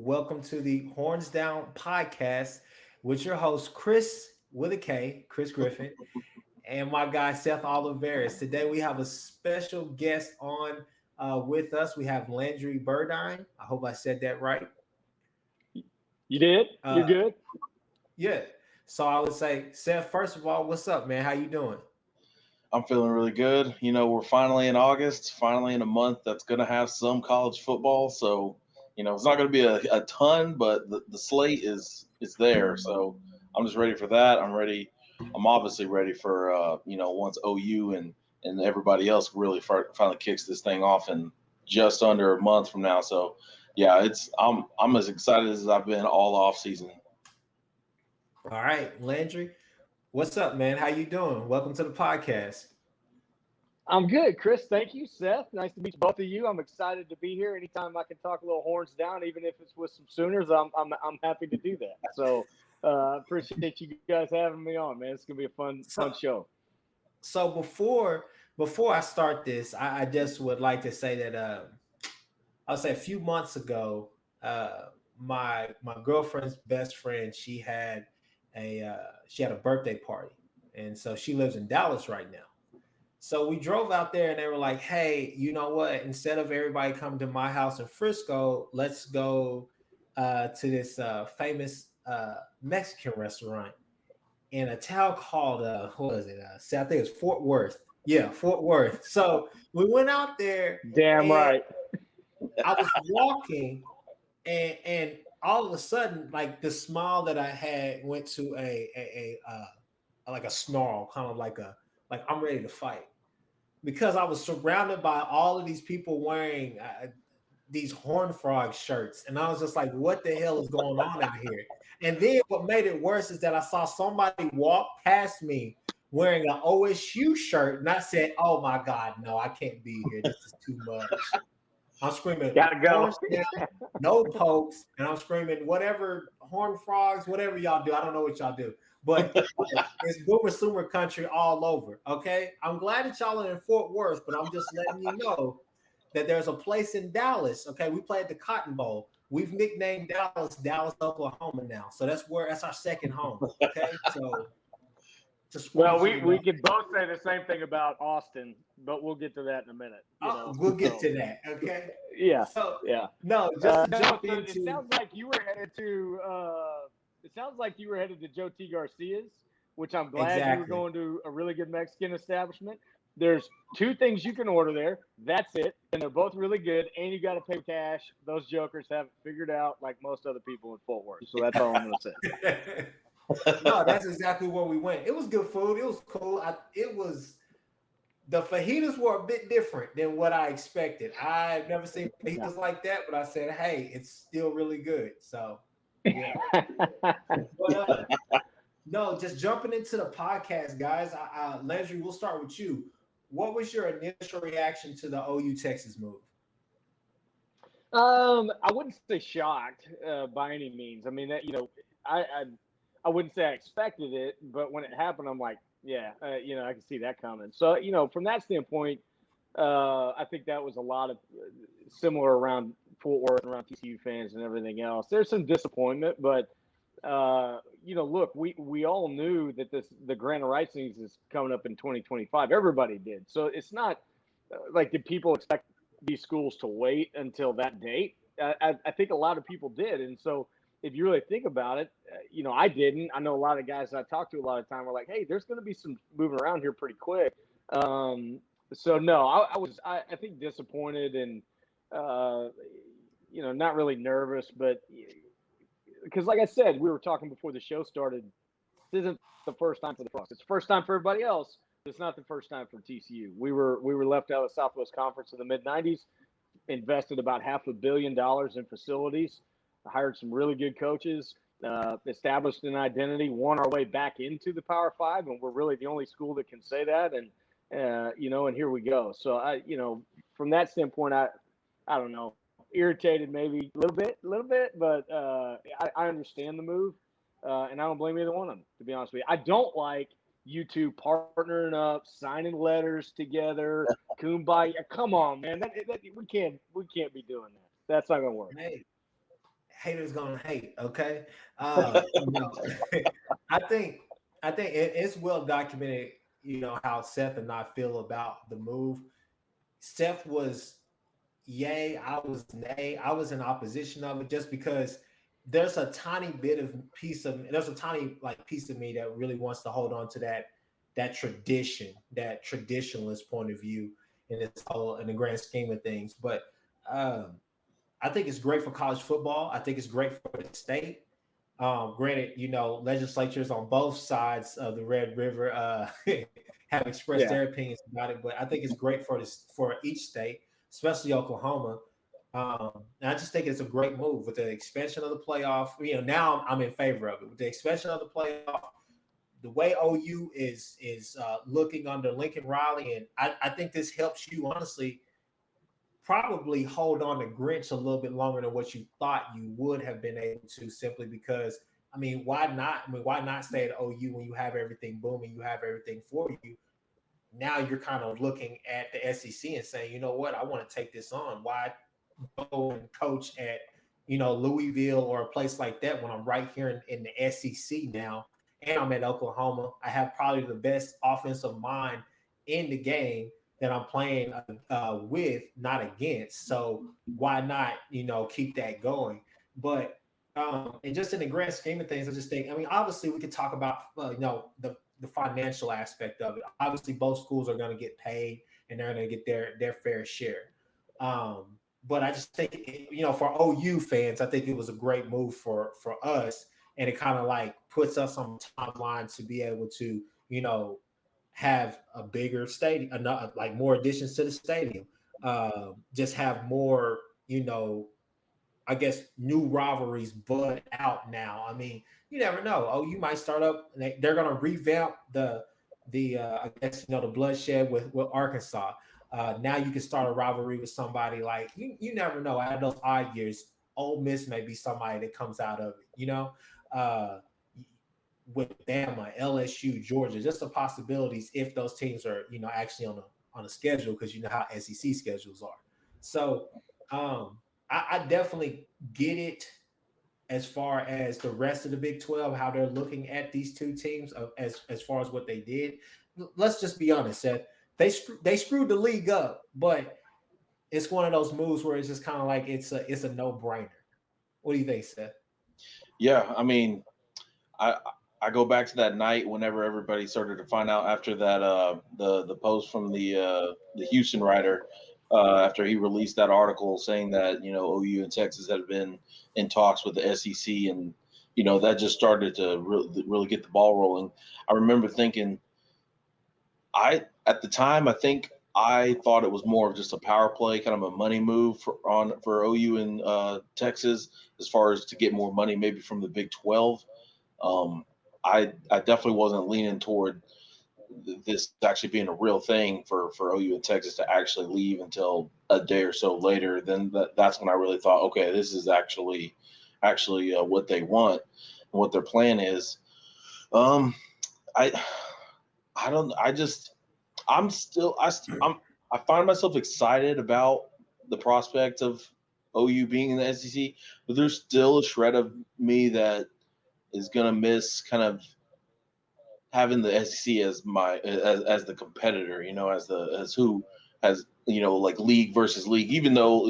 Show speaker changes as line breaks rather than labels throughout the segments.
Welcome to the Horns Down podcast with your host, Chris with a K, Chris Griffin, and my guy, Seth Oliveris. Today we have a special guest on with us. We have Landry Burdine. I hope I said that right.
You did? You're
Uh,
good?
yeah. So I would say, Seth, first of all, what's up, man? How you doing?
I'm feeling really good. We're finally in August, finally in a month that's going to have some college football. So, it's not going to be a ton, but the slate is there. So I'm just ready for that. I'm ready. I'm obviously ready for, once OU and everybody else really finally kicks this thing off in just under a month from now. So, yeah, I'm as excited as I've been all off season.
All right, Landry, what's up, man? How you doing? Welcome to the podcast.
I'm good, Chris. Thank you, Seth. Nice to meet both of you. I'm excited to be here. Anytime I can talk a little horns down, even if it's with some Sooners, I'm happy to do that. So appreciate you guys having me on, man. It's gonna be a fun show.
So before I start this, I just would like to say that I'll say a few months ago, my girlfriend's best friend, she had a birthday party, and so she lives in Dallas right now. So we drove out there, and they were like, "Hey, you know what? Instead of everybody coming to my house in Frisco, let's go to this famous Mexican restaurant in a town called what was it? I think it's Fort Worth. Yeah, Fort Worth. So we went out there.
Damn right.
I was walking, and all of a sudden, like the smile that I had went to like a snarl, kind of like I'm ready to fight, because I was surrounded by all of these people wearing these horn frog shirts, and I was just like, "What the hell is going on out here?" And then what made it worse is that I saw somebody walk past me wearing an OSU shirt, and I said, "Oh my God, no, I can't be here. This is too much." I'm screaming,
Gotta go.
no pokes, and I'm screaming whatever horn frogs, whatever y'all do. I don't know what y'all do, but it's boomer sooner country all over. Okay, I'm glad that y'all are in Fort Worth, but I'm just letting you know that there's a place in Dallas. Okay, we played the Cotton Bowl. We've nicknamed Dallas, Oklahoma now, so that's our second home. Okay, so.
Well, we could both say the same thing about Austin, but we'll get to that in a minute.
We'll get to that. Okay.
Yeah.
So
yeah.
No, just to jump
It
into.
sounds like you were headed to. It sounds like you were headed to Joe T. Garcia's, which I'm glad you were going to a really good Mexican establishment. There's two things you can order there. That's it, and they're both really good. And you got to pay cash. Those jokers have it figured out, like most other people in Fort Worth. So that's all I'm going to say.
No, that's exactly where we went. It was good food. It was cool. The fajitas were a bit different than what I expected. I've never seen fajitas like that, but I said, "Hey, it's still really good." So, yeah. But, no, just jumping into the podcast, guys. Landry, we'll start with you. What was your initial reaction to the OU Texas move?
I wouldn't say shocked by any means. I mean, I wouldn't say I expected it, but when it happened, I'm like, yeah, I can see that coming. So, from that standpoint, I think that was a lot of similar around Fort Worth, around TCU fans and everything else. There's some disappointment, but look, we all knew that the grant of rights is coming up in 2025. Everybody did. So it's not like, did people expect these schools to wait until that date? I think a lot of people did, and so. If you really think about it, I didn't. I know a lot of guys I talked to a lot of time were like, "Hey, there's going to be some moving around here pretty quick." So no, I think disappointed and not really nervous, but because like I said, we were talking before the show started. This isn't the first time for the Frogs. It's the first time for everybody else. But it's not the first time for TCU. We were left out of the Southwest Conference in the mid '90s. Invested about $500 million in facilities. Hired some really good coaches, established an identity, won our way back into the Power Five, and we're really the only school that can say that. And and here we go. So from that standpoint, I don't know, irritated maybe a little bit, but I understand the move, and I don't blame either one of them. To be honest with you, I don't like you two partnering up, signing letters together, kumbaya. Come on, man, we can't be doing that. That's not gonna work.
haters gonna hate. Okay, no, I think it's well documented. You know how Seth and I feel about the move. Seth was yay, I was nay. I was in opposition of it just because there's a tiny bit of piece of there's a tiny like piece of me that really wants to hold on to that tradition, that traditionalist point of view in this whole in the grand scheme of things. But um, I think it's great for college football. I think it's great for the state. Granted, you know, legislatures on both sides of the Red River have expressed
Yeah.
their opinions about it, but I think it's great for this for each state, especially Oklahoma. And I just think it's a great move with the expansion of the playoff. You know, now I'm in favor of it with the expansion of the playoff. The way OU is looking under Lincoln Riley, and I think this helps you honestly probably hold on to Grinch a little bit longer than what you thought you would have been able to, simply because I mean, why not? I mean, why not stay at OU when you have everything booming, you have everything for you? Now you're kind of looking at the SEC and saying, you know what, I want to take this on. Why go and coach at Louisville or a place like that when I'm right here in the SEC now, and I'm at Oklahoma. I have probably the best offensive mind in the game that I'm playing with, not against. So why not keep that going? But and just in the grand scheme of things, I just think, I mean, obviously we could talk about the financial aspect of it. Obviously, both schools are going to get paid and they're going to get their fair share. But I just think, for OU fans, I think it was a great move for us, and it kind of like puts us on the timeline to be able to, have a bigger stadium, like more additions to the stadium, just have more, I guess, new rivalries bud out now. I mean, you never know. Oh, you might start up. They're going to revamp the I guess the bloodshed with Arkansas. Now you can start a rivalry with somebody like you never know. Out of those odd years, Ole Miss may be somebody that comes out of it. Uh, with Bama, LSU, Georgia, just the possibilities if those teams are actually on a schedule, because you know how SEC schedules are. So I definitely get it as far as the rest of the Big 12, how they're looking at these two teams as far as what they did. Let's just be honest, Seth. They screwed the league up, but it's one of those moves where it's just kind of like it's a no brainer. What do you think, Seth?
Yeah, I mean, I I go back to that night whenever everybody started to find out after that the post from the Houston writer after he released that article saying that OU and Texas had been in talks with the SEC, and that just started to really get the ball rolling. I remember thinking, I at the time I think I thought it was more of just a power play, kind of a money move for OU and Texas, as far as to get more money maybe from the Big 12. um, I definitely wasn't leaning toward this actually being a real thing for OU and Texas to actually leave until a day or so later. Then that's when I really thought, okay, this is actually what they want and what their plan is. Um, I I don't I just I'm still I find myself excited about the prospect of OU being in the SEC, but there's still a shred of me that is gonna miss kind of having the SEC as as the competitor, as who has like league versus league. Even though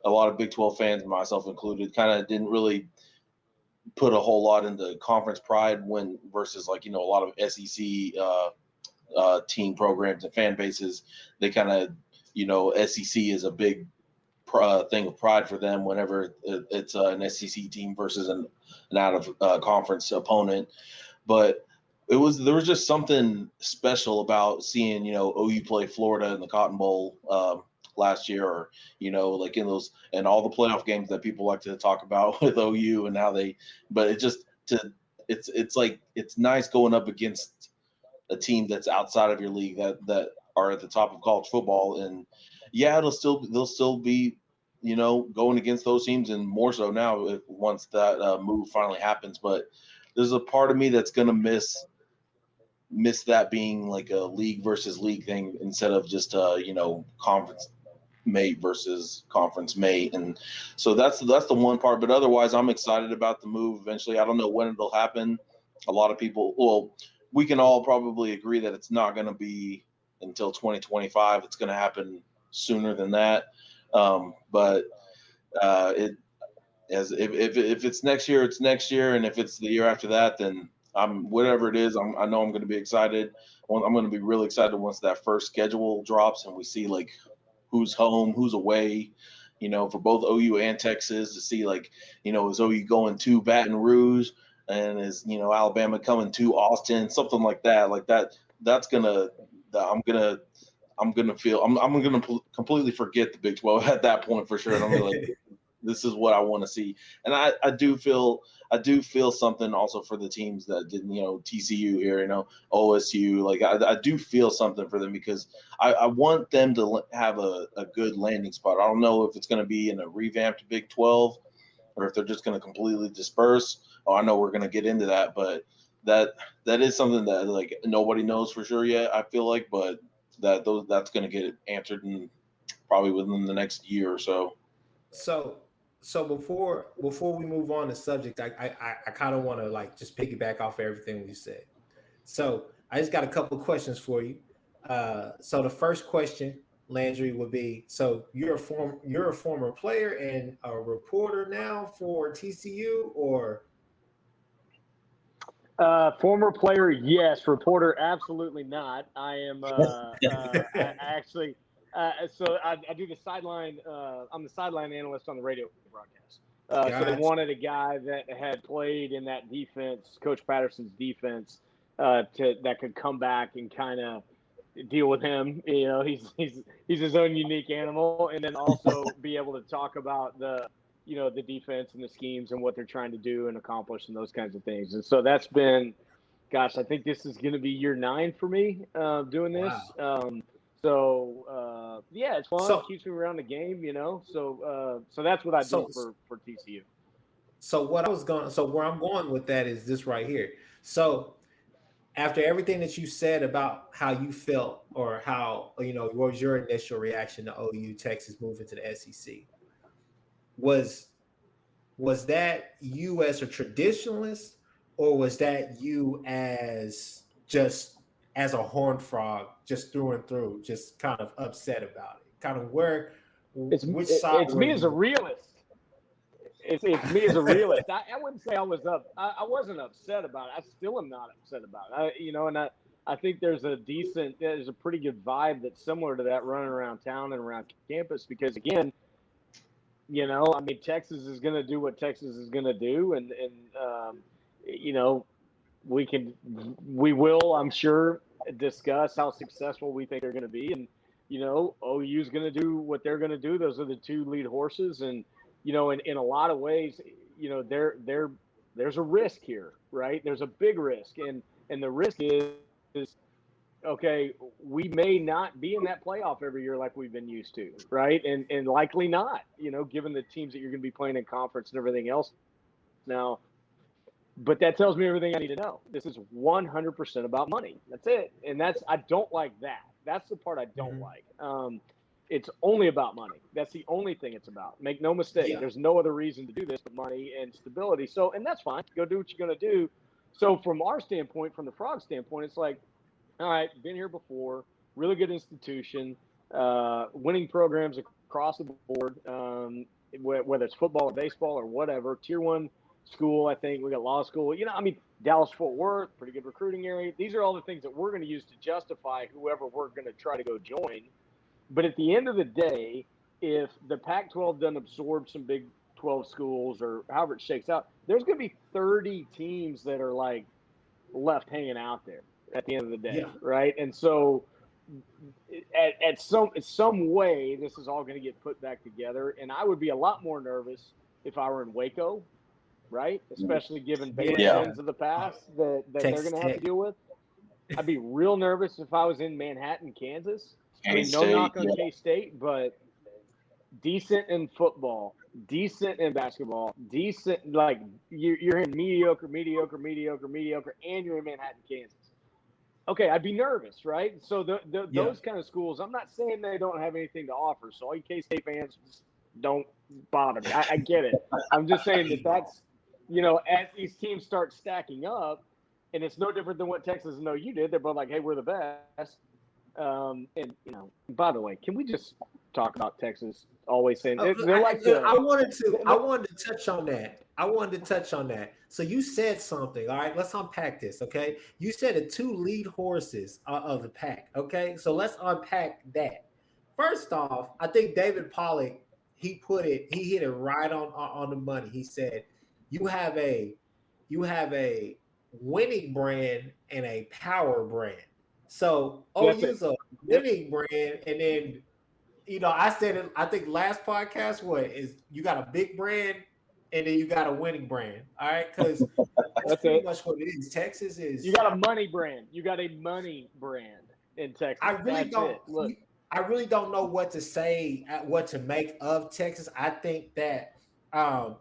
a lot of Big 12 fans, myself included, kind of didn't really put a whole lot into conference pride when versus like a lot of SEC team programs and fan bases. They kind of SEC is a big thing of pride for them whenever it's an SEC team versus an out of conference opponent. But there was just something special about seeing OU play Florida in the Cotton Bowl last year, or like in those and all the playoff games that people like to talk about with OU and how they. But it just it's like it's nice going up against a team that's outside of your league that are at the top of college football. And yeah, they'll still be going against those teams, and more so now once that move finally happens. But there's a part of me that's gonna miss that being like a league versus league thing instead of just conference mate versus conference mate, and so that's the one part. But otherwise, I'm excited about the move. Eventually, I don't know when it'll happen. A lot of people, well, we can all probably agree that it's not going to be until 2025. It's going to happen sooner than that. But it as if it's next year, it's next year, and if it's the year after that, then I'm whatever it is. I know I'm going to be excited. I'm going to be really excited once that first schedule drops and we see like who's home, who's away. For both OU and Texas to see like is OU going to Baton Rouge and is Alabama coming to Austin, something like that. Like that. That's gonna. I'm gonna feel. I'm gonna completely forget the Big 12 at that point for sure. And I'm gonna be like, this is what I want to see. And I do feel something also for the teams that didn't, TCU here, OSU. Like I do feel something for them because I want them to have a good landing spot. I don't know if it's going to be in a revamped Big 12 or if they're just going to completely disperse. Oh, I know we're going to get into that, but that is something that like nobody knows for sure yet. I feel like, but that's going to get answered in probably within the next year or so.
So before we move on to subject, I kind of want to like just piggyback off everything you said. So I just got a couple of questions for you. So the first question, Landry, would be: so you're a former player and a reporter now for TCU, or
former player, yes. Reporter, absolutely not. I am I actually. So I do the sideline. I'm the sideline analyst on the radio broadcast. So they
Gotcha.
wanted a guy that had played in that defense, Coach Patterson's defense, that could come back and kind of deal with him. He's his own unique animal, and then also be able to talk about the defense and the schemes and what they're trying to do and accomplish and those kinds of things. And so that's been, gosh, I think this is going to be year 9 for me doing this.
Wow.
Yeah, it's fun.
So
It keeps me around the game, So that's what I do
so
for TCU.
so where I'm going with that is this right here. So after everything that you said about how you felt or how what was your initial reaction to OU Texas moving to the SEC, was that you as a traditionalist, or was that you as a horn frog, just through and through, just kind of upset about it? Kind of which side
It's
were
me as a
you?
realist. It's me as a realist. I wouldn't say I was I wasn't upset about it. I still am not upset about it. And I think there's a pretty good vibe that's similar to that running around town and around campus because again, I mean, Texas is going to do what Texas is going to do, and we will, I'm sure, discuss how successful we think they're going to be, and OU is going to do what they're going to do. Those are the two lead horses, and in a lot of ways, there's a risk here, right? There's a big risk, and the risk is okay, we may not be in that playoff every year like we've been used to, right? And likely not, given the teams that you're going to be playing in conference and everything else now. But that tells me everything I need to know. This is 100% about money. That's it. And I don't like that. That's the part I don't like. It's only about money. That's the only thing it's about. Make no mistake.
Yeah.
There's no other reason to do this but money and stability. So, and that's fine. Go do what you're going to do. So from our standpoint, from the Frog standpoint, it's like, all right, been here before, really good institution, winning programs across the board, whether it's football or baseball or whatever. Tier 1 school, I think. We got law school. Dallas-Fort Worth, pretty good recruiting area. These are all the things that we're going to use to justify whoever we're going to try to go join. But at the end of the day, if the Pac-12 doesn't absorb some Big 12 schools or however it shakes out, there's going to be 30 teams that are like left hanging out there at the end of the day, right? And so at some way, this is all going to get put back together. And I would be a lot more nervous if I were in Waco, right? Especially given Baylor sins of the past that they're going to have to deal with. I'd be real nervous if I was in Manhattan, Kansas. I mean, no knock on K-State, but decent in football, decent in basketball, decent, like you're in mediocre, and you're in Manhattan, Kansas. Okay, I'd be nervous, right? So
Yeah.
those kind of schools, I'm not saying they don't have anything to offer. So all you K-State fans, just don't bother me. I get it. I'm just saying that's, as these teams start stacking up, and it's no different than what Texas and OU did. They're both like, hey, we're the best. And by the way, can we just talk about Texas always saying they're like
I
the
wanted to. I
they're,
wanted to touch on that. I wanted to touch on that. So you said something. All right, let's unpack this. Okay, you said the two lead horses of the pack. Okay, so let's unpack that. First off, I think David Pollock he hit it right on the money. He said you have a you have a winning brand and a power brand. So
that's it.
OU's a
Yep,
winning brand, and then I said it, I think last podcast, what is you got a big brand and then you got a winning brand. All right. Because that's
that's
pretty
it.
much what it is. Texas
You
is,
got a money brand. You got a money brand in
I
Texas.
really
That's
don't,
it. Look,
I really don't know what to say, what to make of Texas. I think that, and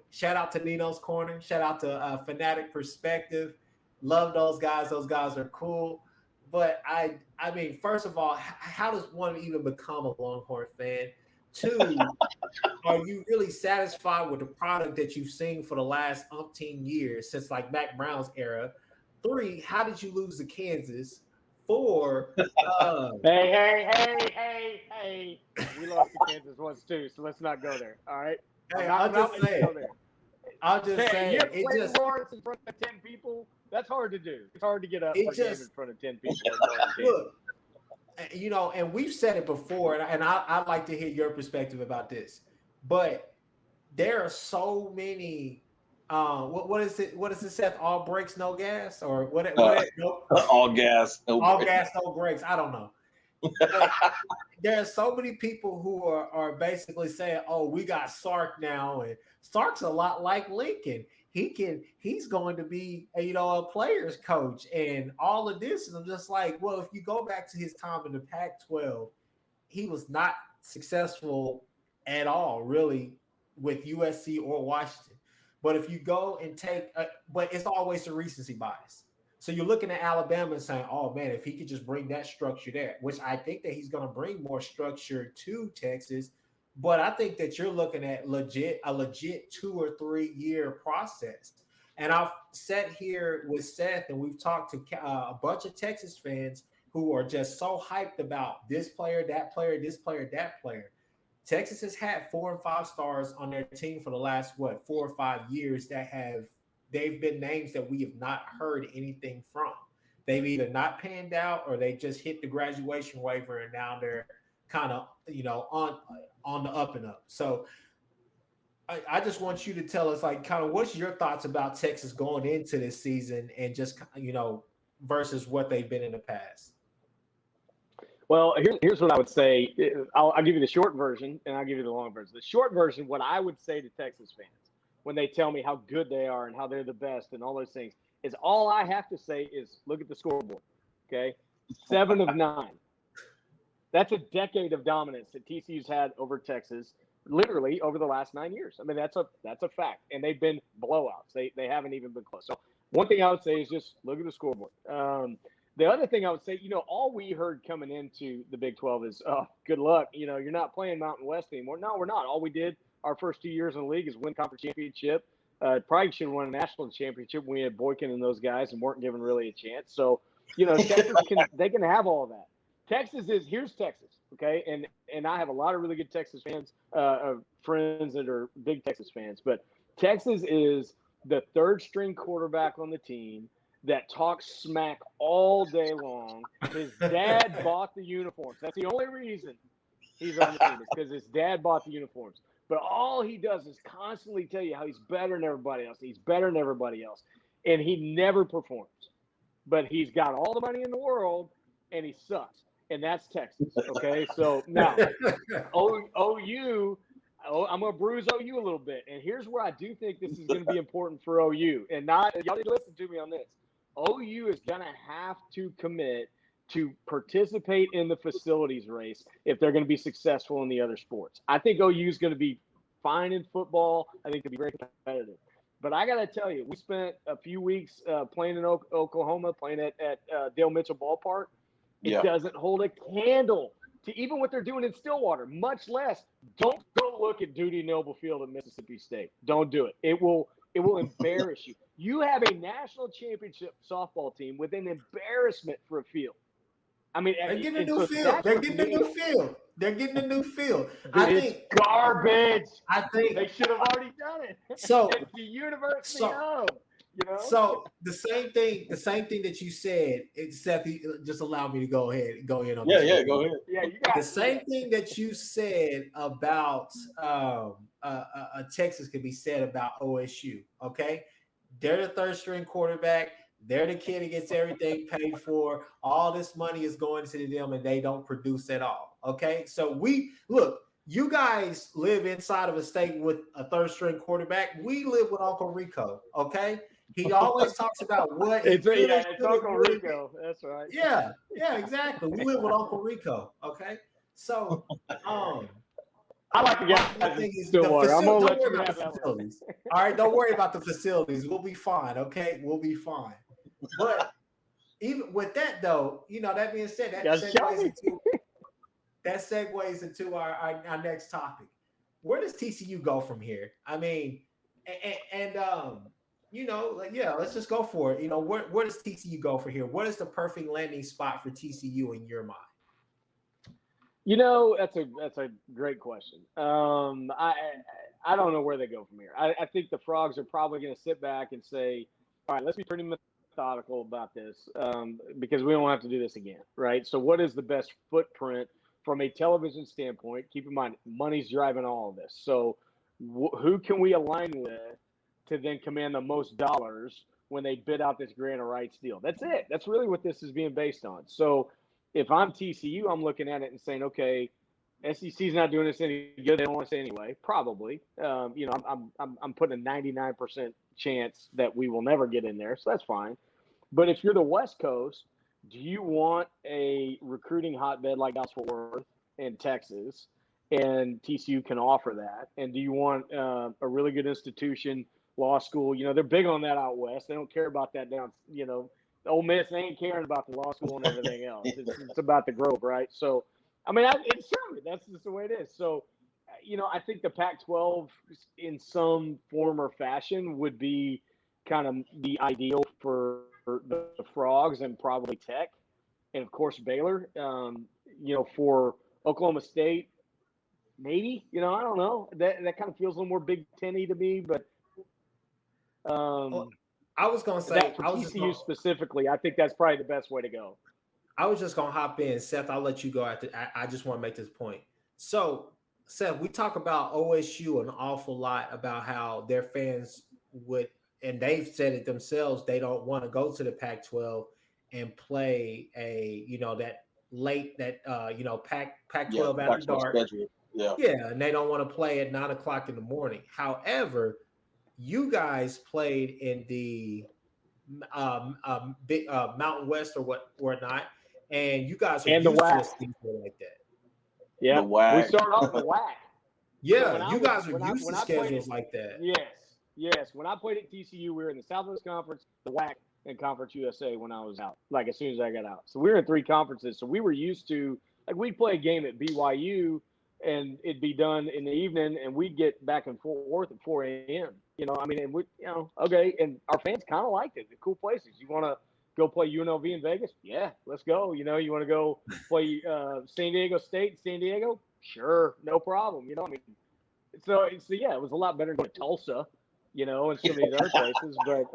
shout out to Nino's Corner, shout out to Fanatic Perspective. Love those guys. Those guys are cool. But I mean, first of all, how does one even become a Longhorn fan? Two, are you really satisfied with the product that you've seen for the last umpteen years since like Mac Brown's era? Three, how did you lose to Kansas? Four, uh,
hey. We lost to Kansas once too, so let's not go there. All right.
hey,
I'm not letting you go there.
I'm just
Hey, you
saying,
ever played Lawrence in front of 10 people? That's hard to do. It's hard to get up
it
for a game in
just
front of 10 people in Lawrence, Kansas.
look, and we've said it before, and I'd like to hear your perspective about this, but there are so many. What is it? What is it? Seth? All brakes, no gas, or what? No,
All gas, no
all
break.
gas, no brakes. I don't know. But there are so many people who are basically saying, "Oh, we got Sark now," and Sark's a lot like Lincoln. He's going to be a players coach and all of this. And I'm just like, well, if you go back to his time in the Pac-12, he was not successful at all, really, with USC or Washington. But if you go and but it's always a recency bias. So you're looking at Alabama and saying, "Oh man, if he could just bring that structure there," which I think that he's going to bring more structure to Texas. But I think that you're looking at a legit 2 or 3 year process. And I've sat here with Seth, and we've talked to a bunch of Texas fans who are just so hyped about this player, that player, this player, that player. Texas has had 4 and 5 stars on their team for the last 4 or 5 years they've been names that we have not heard anything from. They've either not panned out or they just hit the graduation waiver and now they're kind of on the up and up. So I just want you to tell us like kind of what's your thoughts about Texas going into this season and just versus what they've been in the past.
Well, here's what I would say. I'll give you the short version, and I'll give you the long version. The short version, what I would say to Texas fans when they tell me how good they are and how they're the best and all those things is all I have to say is look at the scoreboard. Okay, 7 of 9. That's a decade of dominance that TCU's had over Texas, literally over the last 9 years. I mean, that's a fact, and they've been blowouts. They haven't even been close. So one thing I would say is just look at the scoreboard. The other thing I would say, all we heard coming into the Big 12 is, oh, good luck. You're not playing Mountain West anymore. No, we're not. All we did our first 2 years in the league is win conference championship. Probably should have won a national championship when we had Boykin and those guys and weren't given really a chance. So, Texas they can have all of that. Here's Texas, okay? And I have a lot of really good Texas fans, friends that are big Texas fans. But Texas is the third string quarterback on the team that talks smack all day long. His dad bought the uniforms. That's the only reason he's on the team is because his dad bought the uniforms. But all he does is constantly tell you how he's better than everybody else. He's better than everybody else. And he never performs. But he's got all the money in the world, and he sucks. And that's Texas, okay? So now, OU, I'm going to bruise OU a little bit. And here's where I do think this is going to be important for OU. And y'all need to listen to me on this. OU is going to have to commit to participate in the facilities race if they're going to be successful in the other sports. I think OU is going to be fine in football. I think they'll be very competitive. But I got to tell you, we spent a few weeks playing in Oklahoma, playing at Dale Mitchell Ballpark. It
Yeah.
doesn't hold a candle to even what they're doing in Stillwater, much less. Don't go look at Duty Noble Field at Mississippi State. Don't do it. It will embarrass you. You have a national championship softball team with an embarrassment for a field. I mean,
They're getting a
and
new
so
field.
that's
They're
what
getting a
me,
new field. They're getting a new field.
dude, it's garbage.
I think
They should have already done it.
so.
It's the University
So
of, you know.
So the same thing that you said, except just allow me to go in on
Yeah,
this.
yeah, go ahead.
Yeah, you got
The same thing that you said about Texas could be said about OSU. Okay, they're the third string quarterback. They're the kid that gets everything paid for. All this money is going to them, and they don't produce at all. Okay, so we look. You guys live inside of a state with a third string quarterback. We live with Uncle Rico. Okay, he always talks about what
it's Uncle Rico. That's right.
Yeah, exactly. We live with Uncle Rico. Okay, so
I like the guys in Stillwater. I'm gonna let you have that one.
All right, don't worry about the facilities. We'll be fine. Okay, we'll be fine. But even with that, though, that being said, that segues into our next topic. Where does TCU go from here? I mean, let's just go for it. Where does TCU go from here? What is the perfect landing spot for TCU in your mind?
That's a great question. I don't know where they go from here. I think the Frogs are probably going to sit back and say, all right, let's be pretty methodical about this because we don't have to do this again, right? So what is the best footprint from a television standpoint? Keep in mind, money's driving all of this. So who can we align with to then command the most dollars when they bid out this grant of rights deal? That's it. That's really what this is being based on. So if I'm TCU, I'm looking at it and saying, okay, SEC's not doing this any good. They don't want to say anyway. Probably. I'm putting a 99% chance that we will never get in there, so that's fine. But if you're the West Coast, do you want a recruiting hotbed like Dallas-Fort Worth in Texas, and TCU can offer that? And do you want a really good institution, law school? They're big on that out west. They don't care about that down, Ole Miss ain't caring about the law school and everything else. It's about the Grove, right? So, I mean, it's true. That's just the way it is. So, I think the Pac-12 in some form or fashion would be kind of the ideal for the Frogs and probably Tech, and of course Baylor. For Oklahoma State, maybe. I don't know. That kind of feels a little more Big Ten-y to me, but.
I was going to say,
for TCU specifically, I think that's probably the best way to go.
I was just going to hop in. Seth, I'll let you go after. I just want to make this point. So, Seth, we talk about OSU an awful lot about how their fans would, and they've said it themselves, they don't want to go to the Pac-12 and play that Pac-12 after dark. Yeah, and they don't want to play at 9:00 in the morning. However, you guys played in the big Mountain West or whatnot, and you guys are
used to
things like that.
Yeah, we start off the WAC.
Yeah, you guys are used to schedules like that.
Yes. When I played at TCU, we were in the Southwest Conference, the WAC, and Conference USA when I was out. Like as soon as I got out, so we were in 3 conferences. So we were used to we'd play a game at BYU, and it'd be done in the evening, and we'd get back in Fort Worth at 4 a.m. And we, okay, and our fans kind of liked it. The cool places. You want to go play UNLV in Vegas? Yeah, let's go. You want to go play San Diego State in San Diego? Sure, no problem. So yeah, it was a lot better than going to Tulsa, and some of these other places. But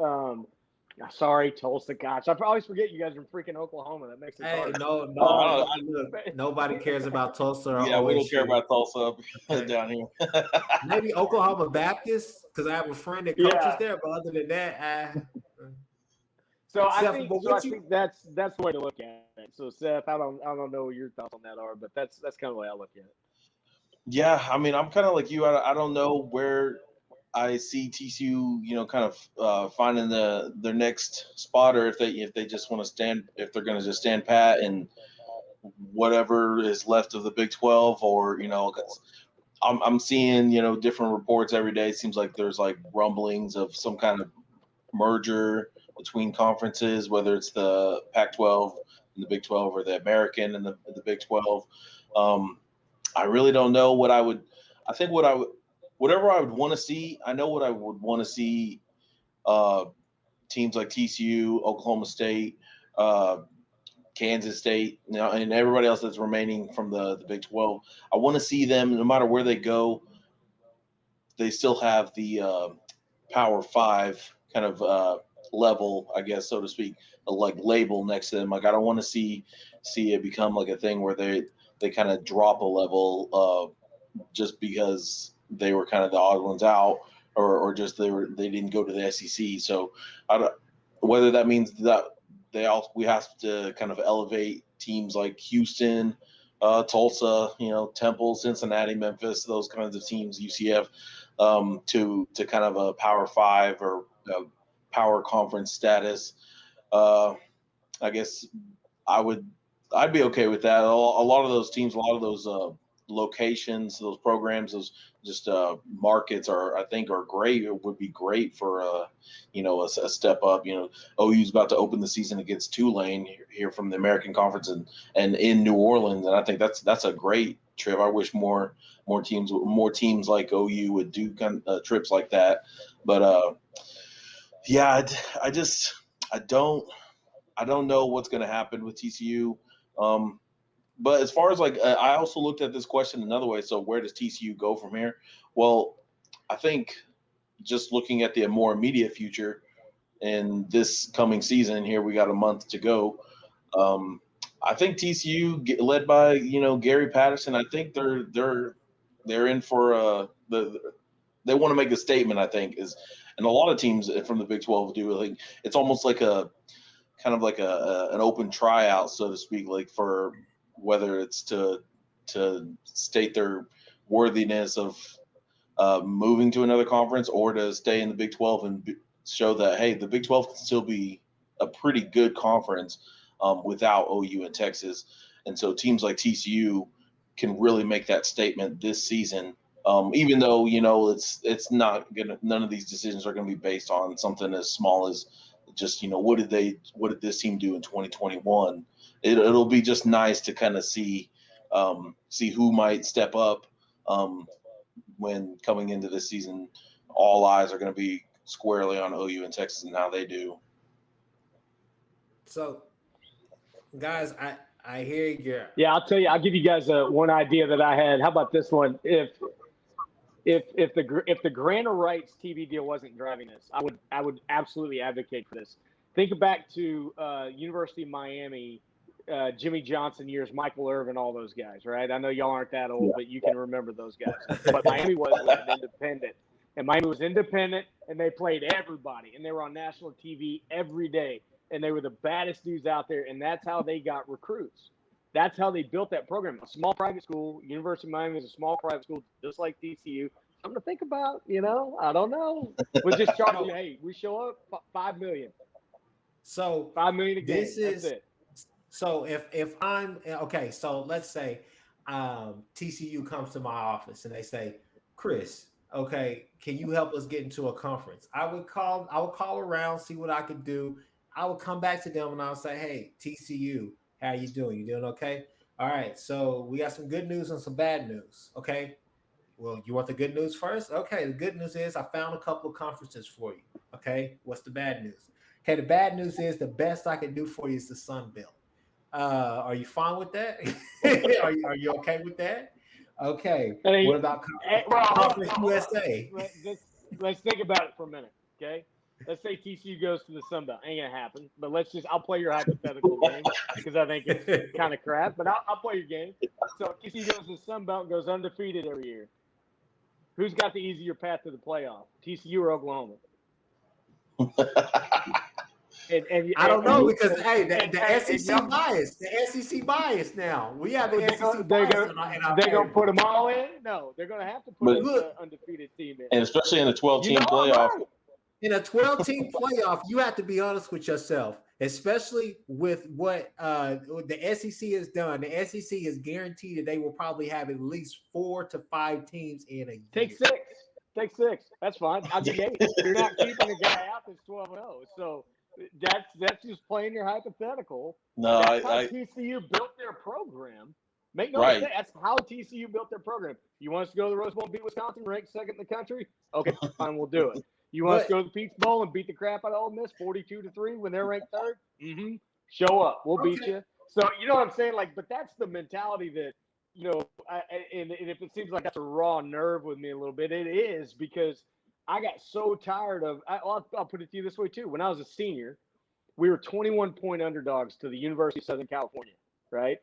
sorry, Tulsa. Gosh, I always forget you guys are freaking Oklahoma. That makes it hard.
Nobody cares about Tulsa. Or
yeah, we don't care about Tulsa down here.
Maybe Oklahoma Baptist, because I have a friend that coaches there. But other than that,
So I think that's the way to look at it. So Seth, I don't know what your thoughts on that are, but that's kind of the way I look at it.
Yeah, I mean, I'm kind of like you. I don't know where I see TCU, kind of finding their next spot, or if they just want to stand, if they're going to just stand pat and whatever is left of the Big 12, or I'm seeing, different reports every day. It seems like there's like rumblings of some kind of merger between conferences, whether it's the Pac-12 and the Big 12 or the American and the Big 12. I really don't know what I would. I think whatever I would want to see. I know what I would want to see. Teams like TCU, Oklahoma State, Kansas State, and everybody else that's remaining from the Big 12. I want to see them, no matter where they go, they still have the Power Five kind of level, I guess, so to speak, like label next to them. Like I don't want to see it become like a thing where they kind of drop a level just because they were kind of the odd ones out, or just they didn't go to the SEC. So whether that means that we have to kind of elevate teams like Houston, Tulsa, Temple, Cincinnati, Memphis, those kinds of teams, UCF, to kind of a Power Five or power conference status. I guess I'd be okay with that. A lot of those teams, a lot of those locations, those programs, those just markets I think are great. It would be great for a step up. OU's about to open the season against Tulane here from the American Conference and in New Orleans, and I think that's a great trip. I wish more teams like OU would do kind of trips like that. But yeah, I don't know what's going to happen with TCU. But as far as I also looked at this question another way. So where does TCU go from here? Well, I think just looking at the more immediate future in this coming season, here we got a month to go. I think TCU, led by Gary Patterson, I think they're in for they want to make a statement. I think and a lot of teams from the Big 12 do. Like it's almost like an open tryout, so to speak, like for whether it's to state their worthiness of moving to another conference or to stay in the Big 12 and show that, hey, the Big 12 can still be a pretty good conference without OU and Texas. And so teams like TCU can really make that statement this season, even though, it's not going to – none of these decisions are going to be based on something as small as just, what did this team do in 2021? It'll be just nice to kind of see who might step up when coming into this season. All eyes are going to be squarely on OU and Texas and how they do.
So, guys, I hear you.
Yeah, I'll tell you. I'll give you guys one idea that I had. How about this one? If the Granta rights TV deal wasn't driving this, I would absolutely advocate for this. Think back to University of Miami, Jimmy Johnson years, Michael Irvin, all those guys, right? I know y'all aren't that old, but you can remember those guys. But Miami was an independent, and Miami was independent, and they played everybody, and they were on national TV every day, and they were the baddest dudes out there, and that's how they got recruits. That's how they built that program. A small private school. University of Miami is a small private school, just like TCU. Something to think about, I don't know. We'll just charge you, hey, we show up, $5 million.
So
$5 million a game. That's it.
So if I'm okay, so let's say TCU comes to my office and they say, Chris, okay, can you help us get into a conference? I would call around, see what I could do. I would come back to them and I'll say, hey, TCU, how you doing? You doing okay? All right, so we got some good news and some bad news. Okay. Well, you want the good news first? Okay, the good news is I found a couple of conferences for you. Okay, what's the bad news? Okay, the bad news is the best I can do for you is the Sun Belt. Are you fine with that? are you okay with that? Okay. What about Conference USA?
Let's think about it for a minute, okay? Let's say TCU goes to the Sun Belt. Ain't gonna happen. But I'll play your hypothetical game because I think it's kind of crap. But I'll play your game. So TCU goes to the Sun Belt and goes undefeated every year. Who's got the easier path to the playoff? TCU or Oklahoma?
I don't know because the SEC bias. The SEC bias now. We have the SEC bias in our
They're going to put them all in? No, they're going to have to put an undefeated team in.
And especially in a 12-team playoff.
In a 12-team playoff, you have to be honest with yourself. especially with what the SEC has done. The SEC is guaranteed that they will probably have at least 4 to 5 teams in a
Take
year.
six. Take six. That's fine. I'll give you 8. You're not keeping a guy out that's 12-0. So that's just playing your hypothetical.
No,
That's how
I
TCU built their program. Make no
right.
mistake, that's how TCU built their program. You want us to go to the Rose Bowl and beat Wisconsin, ranked second in the country? Okay, fine, we'll do it. You want us to go to the Peach Bowl and beat the crap out of Ole Miss 42-3 when they're ranked third? Mm-hmm. Show up. We'll beat you. So, you know what I'm saying? Like, but that's the mentality that, you know, and if it seems like that's a raw nerve with me a little bit, it is, because I got so tired of, I'll put it to you this way too. When I was a senior, we were 21-point underdogs to the University of Southern California, right?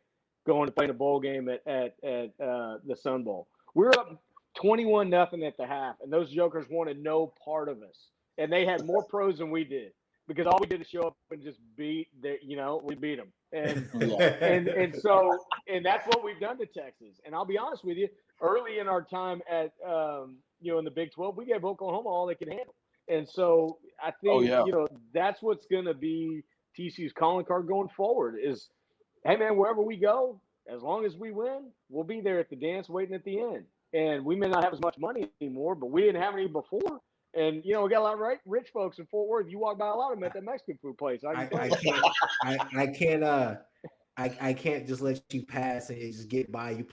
Going to play in a bowl game at the Sun Bowl. We were up 21-0 at the half, and those jokers wanted no part of us. And they had more pros than we did, because all we did is show up and just beat we beat them. And and so that's what we've done to Texas. And I'll be honest with you, early in our time at in the Big 12, we gave Oklahoma all they could handle. And so I think that's what's going to be TCU's calling card going forward is, hey man, wherever we go, as long as we win, we'll be there at the dance waiting at the end. And we may not have as much money anymore, but we didn't have any before. And, we got a lot of rich folks in Fort Worth. You walk by a lot of them at that Mexican food place.
I can't just let you pass and just get by. You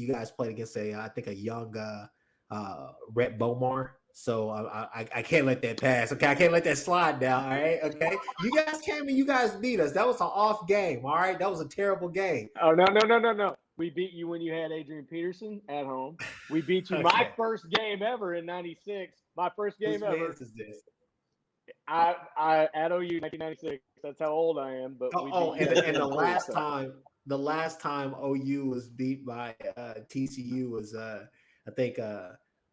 guys played against I think a young Rhett Bomar. So I can't let that pass. Okay, I can't let that slide down. All right, okay. You guys came and you guys beat us. That was an off game. All right, that was a terrible game.
Oh no. We beat you when you had Adrian Peterson at home. We beat you my first game ever in '96. My first game ever.
Is this?
I at OU 1996. That's how old I am. But
and the last time OU was beat by TCU was I think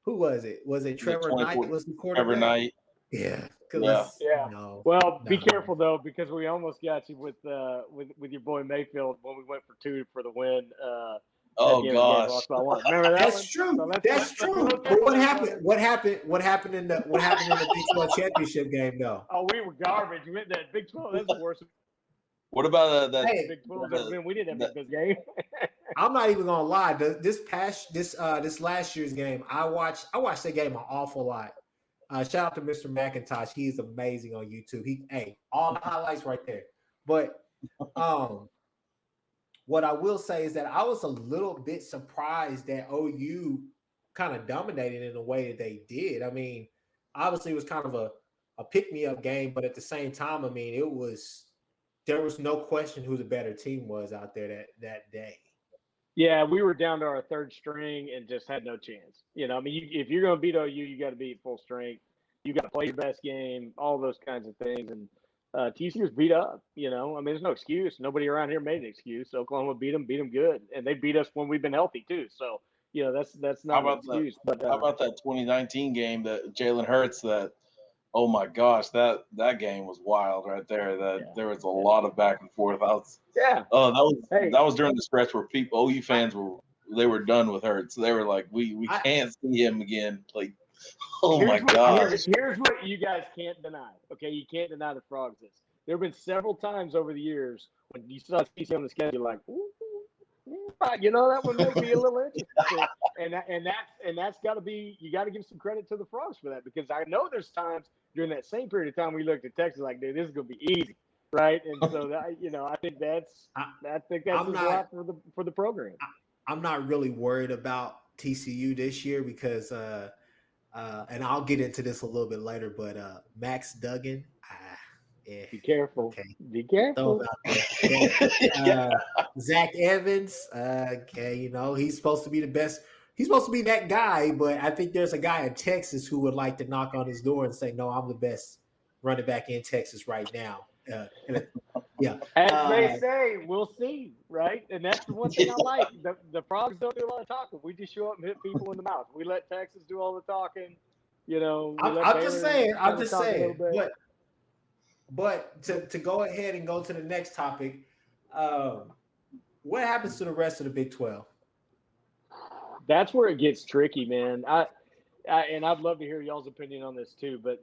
who was it? Was it Trevor Knight? Was the quarterback?
Trevor Knight.
Yeah.
Yeah. Well, be careful though, because we almost got you with your boy Mayfield when we went for 2 for the win.
Oh gosh,
remember that?
That's true. That's true. But what happened? What happened in the Big 12 championship game though?
Oh, we were garbage. We went that Big 12. That's the worst.
What about that?
Big 12 we didn't have this game.
I'm not even gonna lie. This last year's game, I watched that game an awful lot. Shout out to Mr. McIntosh. He's amazing on YouTube. All the highlights right there. But what I will say is that I was a little bit surprised that OU kind of dominated in the way that they did. I mean, obviously it was kind of a pick-me-up game, but at the same time, I mean, there was no question who the better team was out there that day.
Yeah, we were down to our third string and just had no chance. I mean, if you're going to beat OU, you got to be at full strength. You got to play your best game, all those kinds of things. And TCU was beat up. I mean, there's no excuse. Nobody around here made an excuse. Oklahoma beat them good, and they beat us when we've been healthy too. So that's not an excuse. But
how about that 2019 game that Jalen Hurts that? Oh my gosh, that game was wild right there. There was a lot of back and forth. That was during the stretch where OU fans were done with Hurts. They were like, we can't see him again. Like, my gosh.
Here's what you guys can't deny. Okay, you can't deny the Frogs this. There have been several times over the years when you saw TCU on the schedule, like, that one might be a little interesting. and that's got to be, you got to give some credit to the Frogs for that, because I know there's times during that same period of time we looked at Texas like, dude, this is going to be easy, right? And so I think that's a lot for the program.
I'm not really worried about TCU this year because and I'll get into this a little bit later, but Max Duggan.
Be careful.
Okay.
Be careful.
Zach Evans. Okay, he's supposed to be the best. He's supposed to be that guy, but I think there's a guy in Texas who would like to knock on his door and say, "No, I'm the best running back in Texas right now." Yeah.
As they say, we'll see, right? And that's the one thing I like. The Frogs don't do a lot of talking. We just show up and hit people in the mouth. We let Texas do all the talking.
I'm just saying. But to go ahead and go to the next topic, what happens to the rest of the Big 12?
That's where it gets tricky, man. And I'd love to hear y'all's opinion on this too. But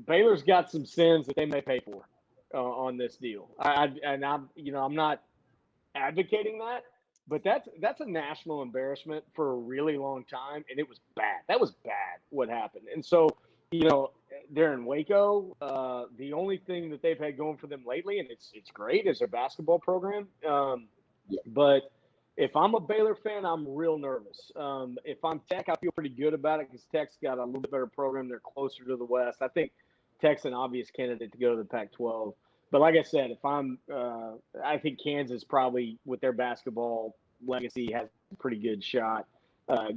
Baylor's got some sins that they may pay for on this deal. I'm not advocating that, but that's a national embarrassment for a really long time, and it was bad. That was bad what happened. And so, they're in Waco. The only thing that they've had going for them lately, and it's great, is their basketball program. But if I'm a Baylor fan, I'm real nervous. If I'm Tech, I feel pretty good about it because Tech's got a little bit better program. They're closer to the West. I think Tech's an obvious candidate to go to the Pac-12. But like I said, I think Kansas probably with their basketball legacy has a pretty good shot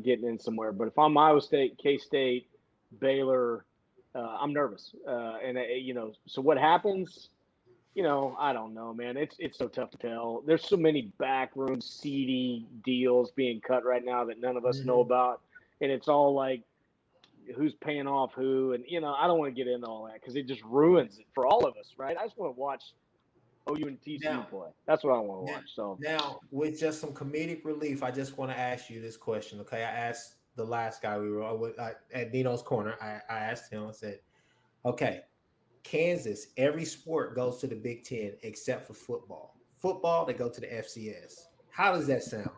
getting in somewhere. But if I'm Iowa State, K-State, Baylor, I'm nervous. So what happens? I don't know, man. It's so tough to tell. There's so many backroom seedy deals being cut right now that none of us know about, and it's all like who's paying off who, and I don't want to get into all that because it just ruins it for all of us, right? I just want to watch OU and TCU play. That's what I want to watch. So
now, with just some comedic relief, I just want to ask you this question. Okay, I asked the last guy we were with at Nino's Corner. I asked him. I said, "Okay, Kansas, every sport goes to the Big Ten except for football. Football, they go to the FCS. How does that sound?"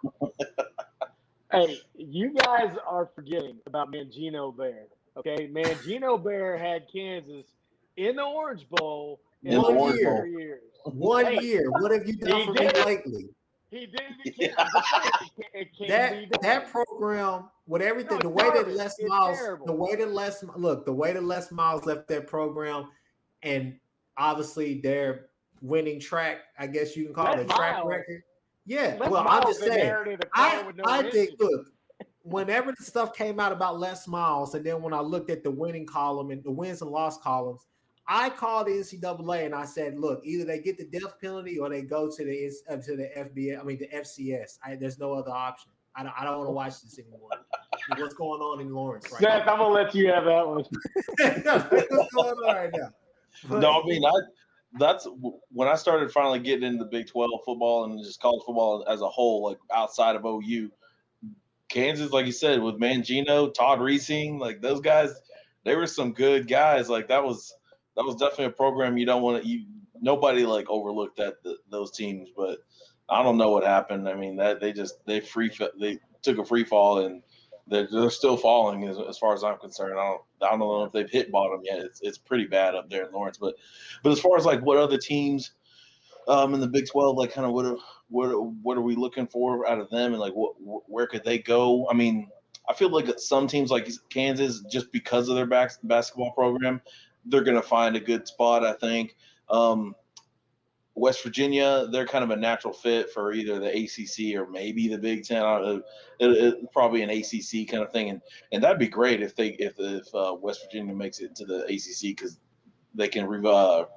Hey, you guys are forgetting about Mangino Bear. Okay, Mangino Bear had Kansas in the Orange Bowl in
1
year.
year. 1 year. What have you done for me lately?
He did it.
That program with everything, the way that Les Miles left that program, and obviously their winning track, I guess you can call it a track record. Yeah, well, I'm just saying. I think, look, whenever the stuff came out about Les Miles, and then when I looked at the winning column and the wins and loss columns, I called the NCAA and I said, look, either they get the death penalty or they go to the the FCS. There's no other option. I don't want to watch this anymore. What's going on in Lawrence right
Seth,
now?
I'm gonna let you have that one.
What's going on right now?
No, I mean, that's when I started finally getting into the Big 12 football and just college football as a whole, like outside of OU. Kansas, like you said, with Mangino, Todd Reesing, like those guys, they were some good guys. Like that was definitely a program you don't want to. Nobody like overlooked those teams, but I don't know what happened. I mean, they took a free fall and they're still falling as far as I'm concerned. I don't know if they've hit bottom yet. It's pretty bad up there in Lawrence, but as far as like what other teams in the Big 12, like kind of what are we looking for out of them, and like where could they go? I mean, I feel like some teams like Kansas, just because of their basketball program, they're going to find a good spot, I think. West Virginia, they're kind of a natural fit for either the ACC or maybe the Big Ten. It's probably an ACC kind of thing, and that'd be great if West Virginia makes it to the ACC because they can revive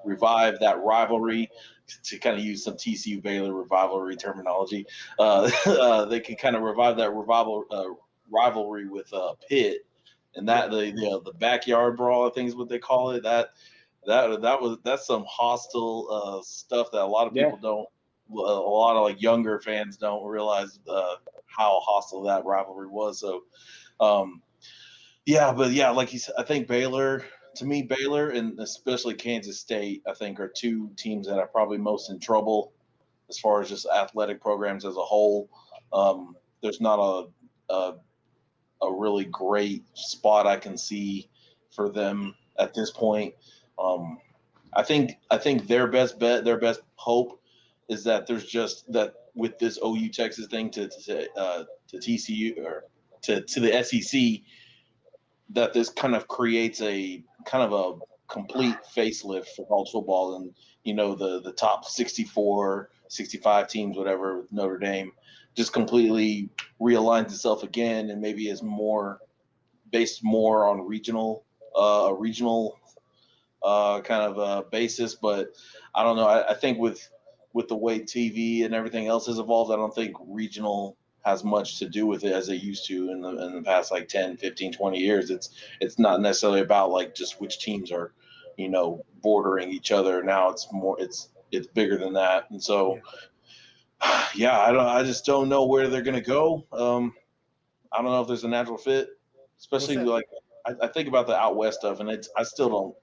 that rivalry, to kind of use some TCU Baylor rivalry terminology. They can kind of revive that rivalry with Pitt, and that the backyard brawl, I think is what they call it. That's some hostile stuff that a lot of people don't. A lot of like younger fans don't realize how hostile that rivalry was. So, like you said, I think Baylor and especially Kansas State, I think are two teams that are probably most in trouble as far as just athletic programs as a whole. There's not a really great spot I can see for them at this point. I think their best bet, their best hope, is that there's just that with this OU Texas thing to TCU or to the SEC, that this kind of creates a kind of a complete facelift for college football, and the top 64, 65 teams, whatever, with Notre Dame, just completely realigns itself again, and maybe is based more on regional kind of basis. But I don't know. I think with the way TV and everything else has evolved, I don't think regional has much to do with it as it used to in the past like 10, 15, 20 years. It's not necessarily about like just which teams are, bordering each other. Now it's bigger than that. And so, I just don't know where they're going to go. I don't know if there's a natural fit, especially like I think about the out West stuff, and I still don't.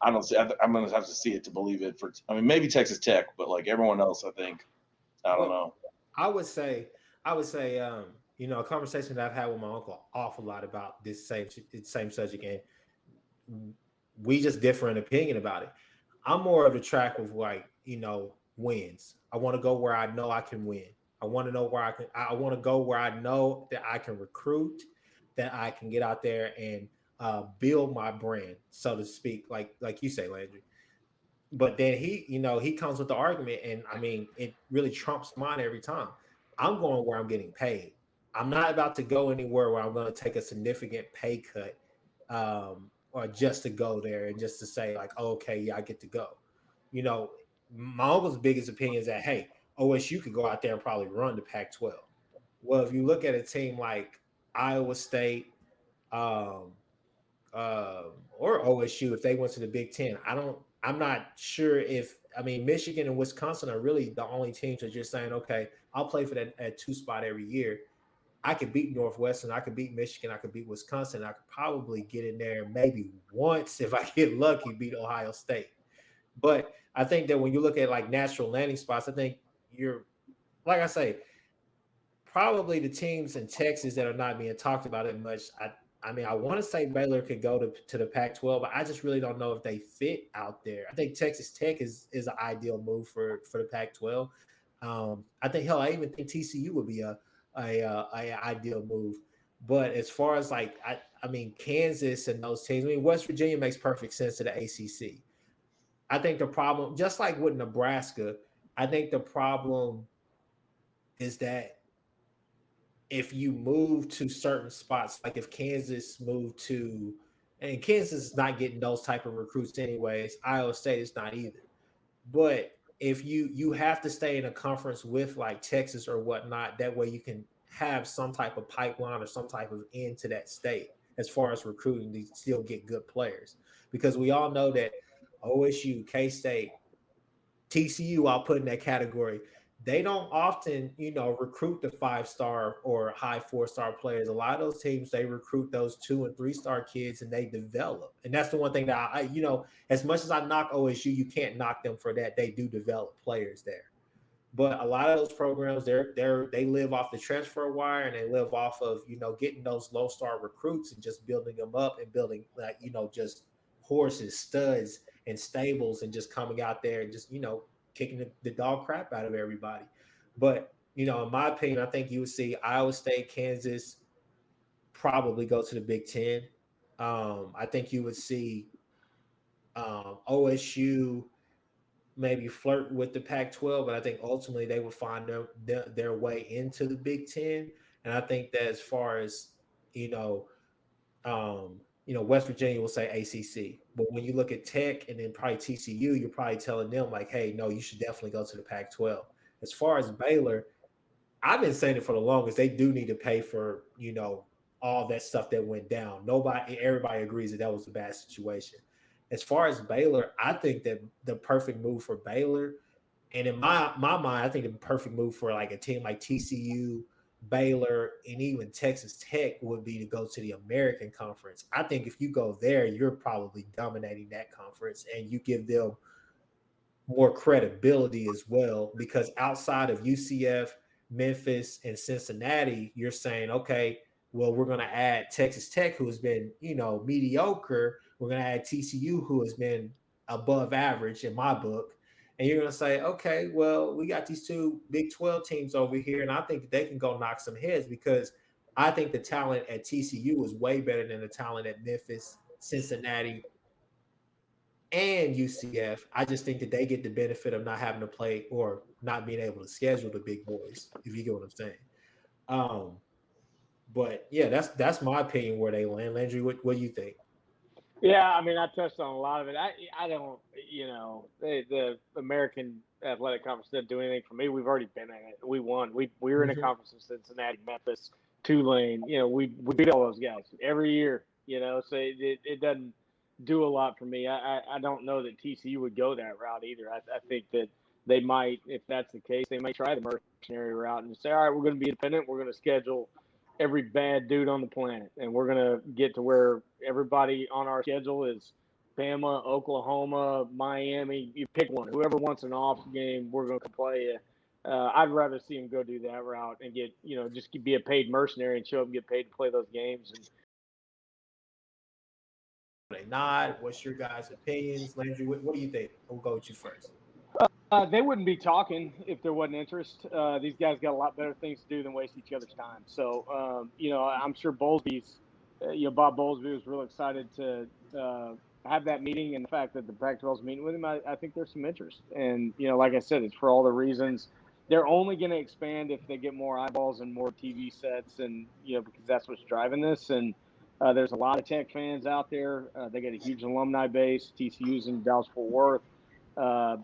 I don't see. I'm going to have to see it to believe it. I mean, maybe Texas Tech, but like everyone else, I think I don't
Well,
know.
I would say, a conversation that I've had with my uncle awful lot about this same subject, and we just differ in opinion about it. I'm more of the track of like, wins. I want to go where I know I can win. I want to know where I can. I want to go where I know that I can recruit, that I can get out there and build my brand, so to speak. Like you say, Landry. But then he comes with the argument, and I mean, it really trumps mine every time. I'm going where I'm getting paid. I'm not about to go anywhere where I'm going to take a significant pay cut, or just to go there and just to say like, oh, okay, yeah, I get to go. You know, my uncle's biggest opinion is that, hey, OSU could go out there and probably run the Pac-12. Well, if you look at a team like Iowa State, um, or OSU, if they went to the Big Ten. I'm not sure if, I mean, Michigan and Wisconsin are really the only teams that you're saying, okay, I'll play for that two spot every year. I could beat Northwestern, I could beat Michigan, I could beat Wisconsin. I could probably get in there maybe once if I get lucky, beat Ohio State. But I think that when you look at like natural landing spots, I think you're, like I say, probably the teams in Texas that are not being talked about it much. I mean, I want to say Baylor could go to the Pac-12, but I just really don't know if they fit out there. I think Texas Tech is an ideal move for the Pac-12. I think hell, I even think TCU would be a ideal move. But as far as like, I mean, Kansas and those teams, I mean, West Virginia makes perfect sense to the ACC. I think the problem, just like with Nebraska, I think the problem is that if you move to certain spots, like if Kansas moved to, and Kansas is not getting those type of recruits anyways. Iowa State is not either. But if you have to stay in a conference with like Texas or whatnot, that way you can have some type of pipeline or some type of end to that state as far as recruiting to still get good players. Because we all know that OSU, K State, TCU, I'll put in that category. They don't often, recruit the 5-star or high 4-star players. A lot of those teams, they recruit those 2 and 3-star kids and they develop. And that's the one thing that as much as I knock OSU, you can't knock them for that. They do develop players there. But a lot of those programs, they live off the transfer wire and they live off of getting those low star recruits and just building them up and building like just horses, studs, and stables and just coming out there and just kicking the dog crap out of everybody. But in my opinion, I think you would see Iowa State, Kansas probably go to the Big Ten. I think you would see OSU maybe flirt with the Pac-12, but I think ultimately they would find their way into the Big Ten. And I think that as far as West Virginia will say ACC, but when you look at Tech and then probably TCU, you're probably telling them like, hey, no, you should definitely go to the Pac-12. As far as Baylor, I've been saying it for the longest. They do need to pay for all that stuff that went down. Everybody agrees that that was a bad situation. As far as Baylor, I think that the perfect move for Baylor, and in my mind, I think the perfect move for like a team like TCU, Baylor, and even Texas Tech would be to go to the American Conference. I think if you go there, you're probably dominating that conference, and you give them more credibility as well, because outside of UCF, Memphis, and Cincinnati, you're saying, okay, well, we're going to add Texas Tech, who has been, mediocre. We're going to add TCU, who has been above average in my book. And you're going to say, okay, well, we got these two Big 12 teams over here, and I think they can go knock some heads, because I think the talent at TCU is way better than the talent at Memphis, Cincinnati, and UCF. I just think that they get the benefit of not having to play or not being able to schedule the big boys, if you get what I'm saying. Um, but yeah, that's my opinion where they land. Landry, what do you think?
Yeah, I mean, I touched on a lot of it. I don't, the American Athletic Conference didn't do anything for me. We've already been in it. We won. We were in a conference in Cincinnati, Memphis, Tulane. We beat all those guys every year. So it doesn't do a lot for me. I don't know that TCU would go that route either. I think that they might, if that's the case, they might try the mercenary route and say, all right, we're going to be independent. We're going to schedule every bad dude on the planet, and we're going to get to where everybody on our schedule is Bama, Oklahoma, Miami. You pick one. Whoever wants an off game, we're going to play you. I'd rather see him go do that route and get, just be a paid mercenary and show up and get paid to play those games. And
They not. What's your guys' opinions, Landry? What do you think? We'll go with you first.
They wouldn't be talking if there wasn't interest. These guys got a lot better things to do than waste each other's time. So, I'm sure Bob Bowlesby was real excited to have that meeting, and the fact that the Pac-12 is meeting with him, I think there's some interest. And, like I said, it's for all the reasons. They're only going to expand if they get more eyeballs and more TV sets, and, because that's what's driving this. And there's a lot of Tech fans out there. They got a huge alumni base. TCU's in Dallas-Fort Worth.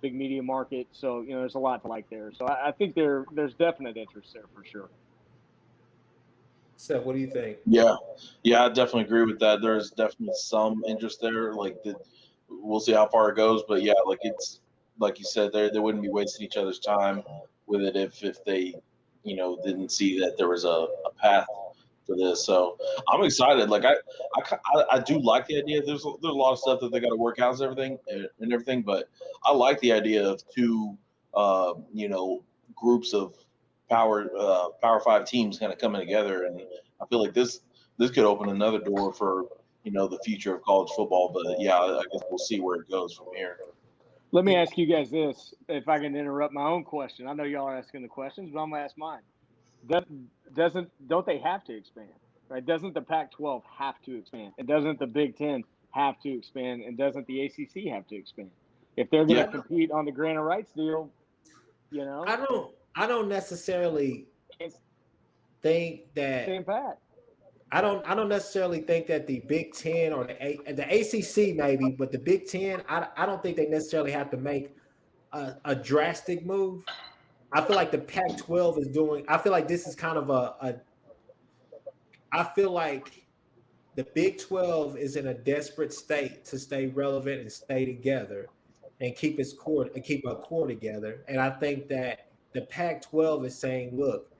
Big media market. So, there's a lot to like there. So I think there's definite interest there for sure.
So what do you think?
Yeah, I definitely agree with that. There's definitely some interest there. We'll see how far it goes, but yeah, it's like you said, they wouldn't be wasting each other's time with it if they, didn't see that there was a path for this. So I'm excited. I do like the idea. There's a lot of stuff that they got to work out and everything, but I like the idea of two, groups of Power Five teams kind of coming together, and I feel like this could open another door for the future of college football. But yeah, I guess we'll see where it goes from here.
Let me ask you guys this, if I can interrupt my own question. I know y'all are asking the questions, but I'm gonna ask mine. Don't they have to expand? Right? Doesn't the Pac-12 have to expand? And doesn't the Big Ten have to expand? And doesn't the ACC have to expand? If they're going to compete on the grant of rights deal,
I don't necessarily think that.
Same Pat.
I don't necessarily think that the Big Ten or the ACC maybe, but the Big Ten, I don't think they necessarily have to make a drastic move. I feel like the Pac-12 is doing. I feel like this is kind of I feel like the Big 12 is in a desperate state to stay relevant and stay together and keep a core together. And I think that the Pac-12 is saying, look,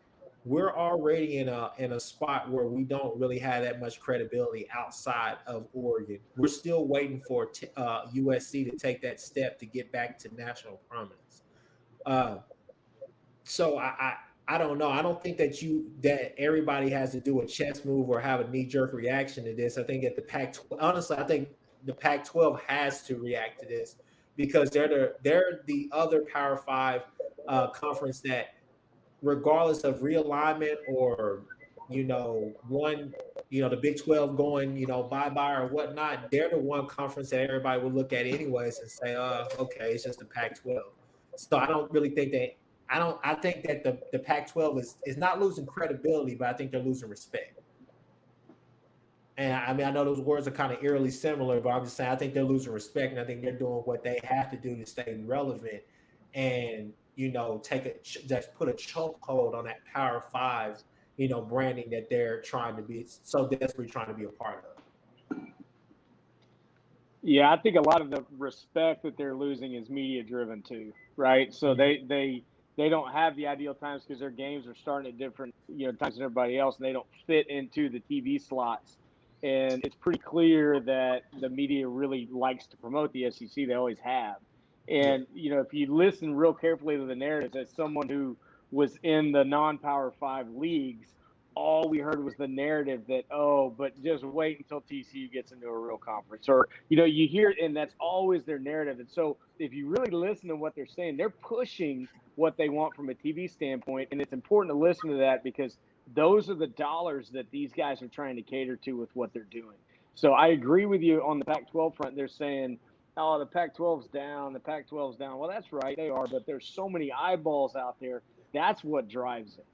we're already in a spot where we don't really have that much credibility outside of Oregon. We're still waiting for USC to take that step to get back to national prominence. So I don't know. I don't think that everybody has to do a chess move or have a knee jerk reaction to this. I think that honestly, I think the Pac-12 has to react to this because they're the other Power Five conference that, regardless of realignment or the Big 12 going bye-bye or whatnot, they're the one conference that everybody will look at anyways and say, okay, it's just the Pac-12. So I don't really think that I think that the Pac-12 is not losing credibility, but I think they're losing respect. And I mean, I know those words are kind of eerily similar, but I'm just saying I think they're losing respect, and I think they're doing what they have to do to stay relevant and just put a chokehold on that Power Five, branding that they're trying to be so desperately trying to be a part of.
Yeah, I think a lot of the respect that they're losing is media driven too, right? So they don't have the ideal times because their games are starting at different times than everybody else, and they don't fit into the TV slots. And it's pretty clear that the media really likes to promote the SEC. They always have. And, if you listen real carefully to the narratives, as someone who was in the non-Power 5 leagues, all we heard was the narrative that, but just wait until TCU gets into a real conference. Or, you hear it, and that's always their narrative. And so if you really listen to what they're saying, they're pushing what they want from a TV standpoint. And it's important to listen to that because those are the dollars that these guys are trying to cater to with what they're doing. So I agree with you on the Pac-12 front. They're saying, the Pac-12's down. The Pac-12's down. Well, that's right. They are. But there's so many eyeballs out there. That's what drives it.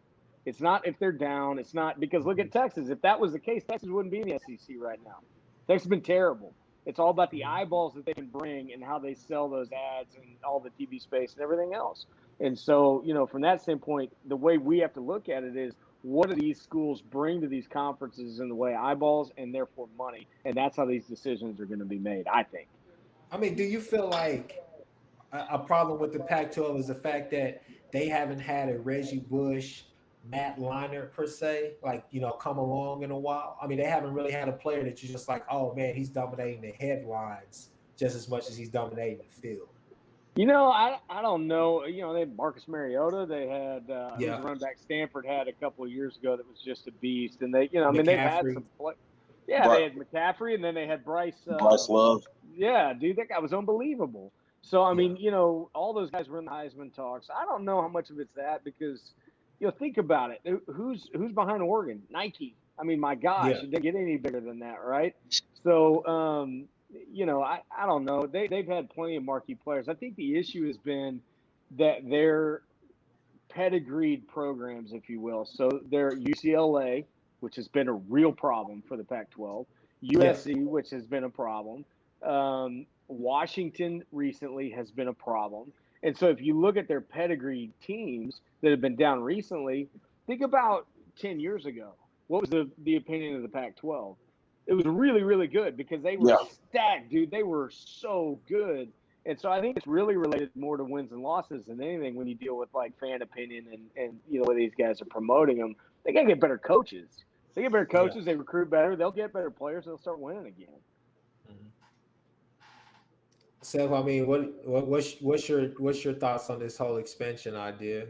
It's not if they're down. It's not because look at Texas. If that was the case, Texas wouldn't be in the SEC right now. Texas has been terrible. It's all about the eyeballs that they can bring and how they sell those ads and all the TV space and everything else. And so, from that standpoint, the way we have to look at it is what do these schools bring to these conferences in the way eyeballs and therefore money? And that's how these decisions are going to be made, I think.
I mean, do you feel like a problem with the Pac-12 is the fact that they haven't had a Reggie Bush, Matt Leinart per se, come along in a while? I mean, they haven't really had a player that you're just like, oh man, he's dominating the headlines just as much as he's dominating the field.
I don't know. They had Marcus Mariota. They had who's
Yeah,
the running back Stanford had a couple of years ago that was just a beast. And they've had
McCaffrey.
some play. Yeah, they had McCaffrey, and then they had Bryce.
Bryce Love.
Yeah, dude, that guy was unbelievable. So I
Yeah,
mean, all those guys were in the Heisman talks. I don't know how much of it's that because think about it. Who's behind Oregon? Nike. I mean, my gosh,
yeah,
it didn't get any bigger than that, right? So, I don't know. They've had plenty of marquee players. I think the issue has been that they're pedigreed programs, if you will. So they're UCLA, which has been a real problem for the Pac-12,
yeah,
USC, which has been a problem. Washington recently has been a problem. And so if you look at their pedigree teams that have been down recently, think about 10 years ago. What was the opinion of the Pac-12? It was really, really good because they were
Yeah.
stacked, dude. They were so good. And so I think it's really related more to wins and losses than anything when you deal with like fan opinion and where these guys are promoting them. They got to get better coaches. They get better
yeah.
coaches, they recruit better, they'll get better players, they'll start winning again.
Mhm. Seth, I mean, what's your thoughts on this whole expansion idea?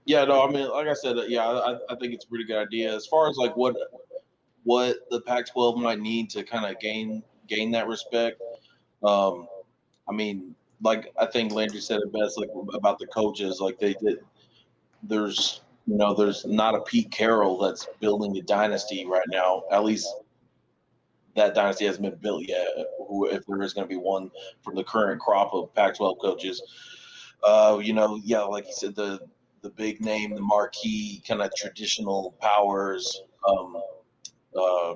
Yeah, no, I mean, like I said, yeah, I think it's a pretty good idea. As far as like what the Pac-12 might need to kind of gain that respect. Um, I mean, like I think Landry said it best, like about the coaches, like they did. There's not a Pete Carroll that's building a dynasty right now. At least that dynasty hasn't been built yet. If there is going to be one from the current crop of Pac-12 coaches, yeah, like you said, the big name, the marquee kind of traditional powers uh,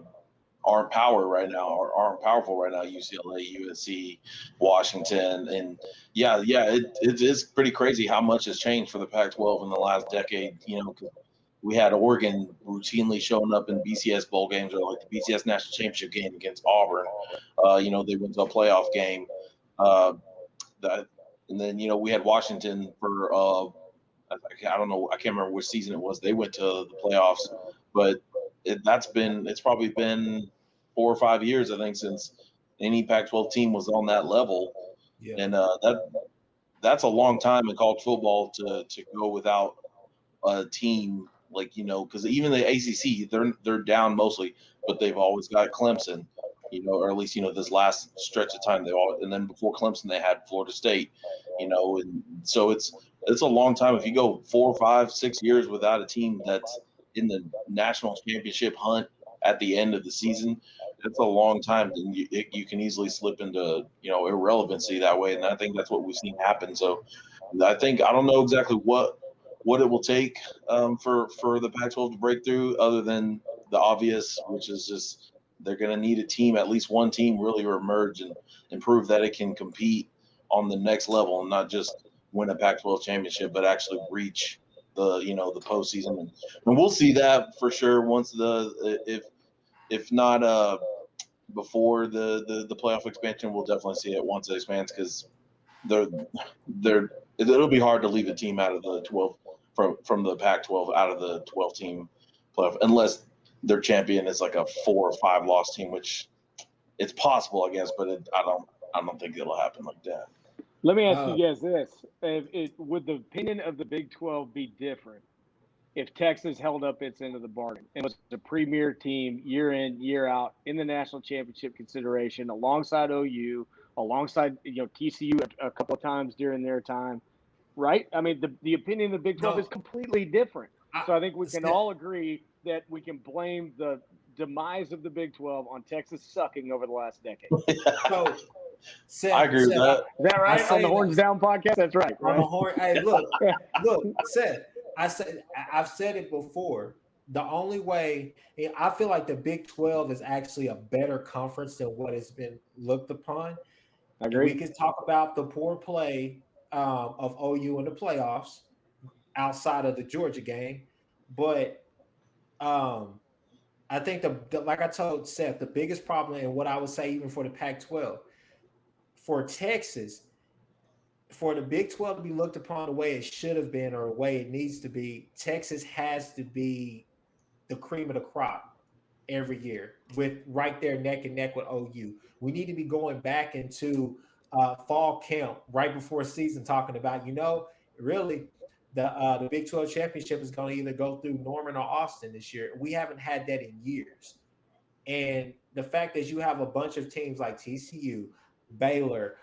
aren't aren't powerful right now. UCLA, USC, Washington, and yeah, it is pretty crazy how much has changed for the Pac-12 in the last decade. 'Cause we had Oregon routinely showing up in BCS bowl games or like the BCS national championship game against Auburn. They went to a playoff game. Uh, that, and then we had Washington for I don't know, I can't remember which season it was. They went to the playoffs, but it's probably been 4 or 5 years, I think, since any Pac-12 team was on that level,
Yeah,
and that's a long time in college football to go without a team like because even the ACC they're down mostly, but they've always got Clemson, or at least this last stretch of time and then before Clemson they had Florida State, and so it's a long time if you go 4, 5, 6 years without a team that's in the national championship hunt at the end of the season. It's a long time, and you can easily slip into irrelevancy that way, and I think that's what we've seen happen. So I don't know exactly what it will take for the Pac-12 to break through, other than the obvious, which is just they're going to need a team, at least one team, really emerge and prove that it can compete on the next level and not just win a Pac-12 championship, but actually reach the postseason, and we'll see that for sure once if not before the playoff expansion, we'll definitely see it once it expands because they're it'll be hard to leave a team out of the 12 from the Pac-12 out of the 12 team playoff unless their champion is like a 4 or 5 loss team, which it's possible, I guess, but I don't think it'll happen like that.
Let me ask you
uh,
guys this. Would the opinion of the Big 12 be different if Texas held up its end of the bargain and was a premier team year in, year out in the national championship consideration alongside OU, alongside TCU a couple of times during their time, right? I mean, the opinion of the Big 12 is
no,
completely different.
I,
So I think we can
Seth,
all agree that we can blame the demise of the Big 12 on Texas sucking over the last decade.
so
I
Seth,
agree with
Seth,
that.
Is that
I
right? On the
say
Horns
that
Down podcast? That's right,
on the
right?
horn. Hey, look, Seth. I've said it before. The only way I feel like the Big 12 is actually a better conference than what has been looked upon.
I
And we
agree.
can talk about the poor play of OU in the playoffs outside of the Georgia game, but um, I think like I told Seth, the biggest problem and what I would say even for the Pac-12 for Texas, for the Big 12 to be looked upon the way it should have been or the way it needs to be, Texas has to be the cream of the crop. every year with right there neck and neck with OU. We need to be going back into fall camp right before season talking about, really the Big 12 championship is going to either go through Norman or Austin this year. We haven't had that in years. And the fact that you have a bunch of teams like TCU, Baylor,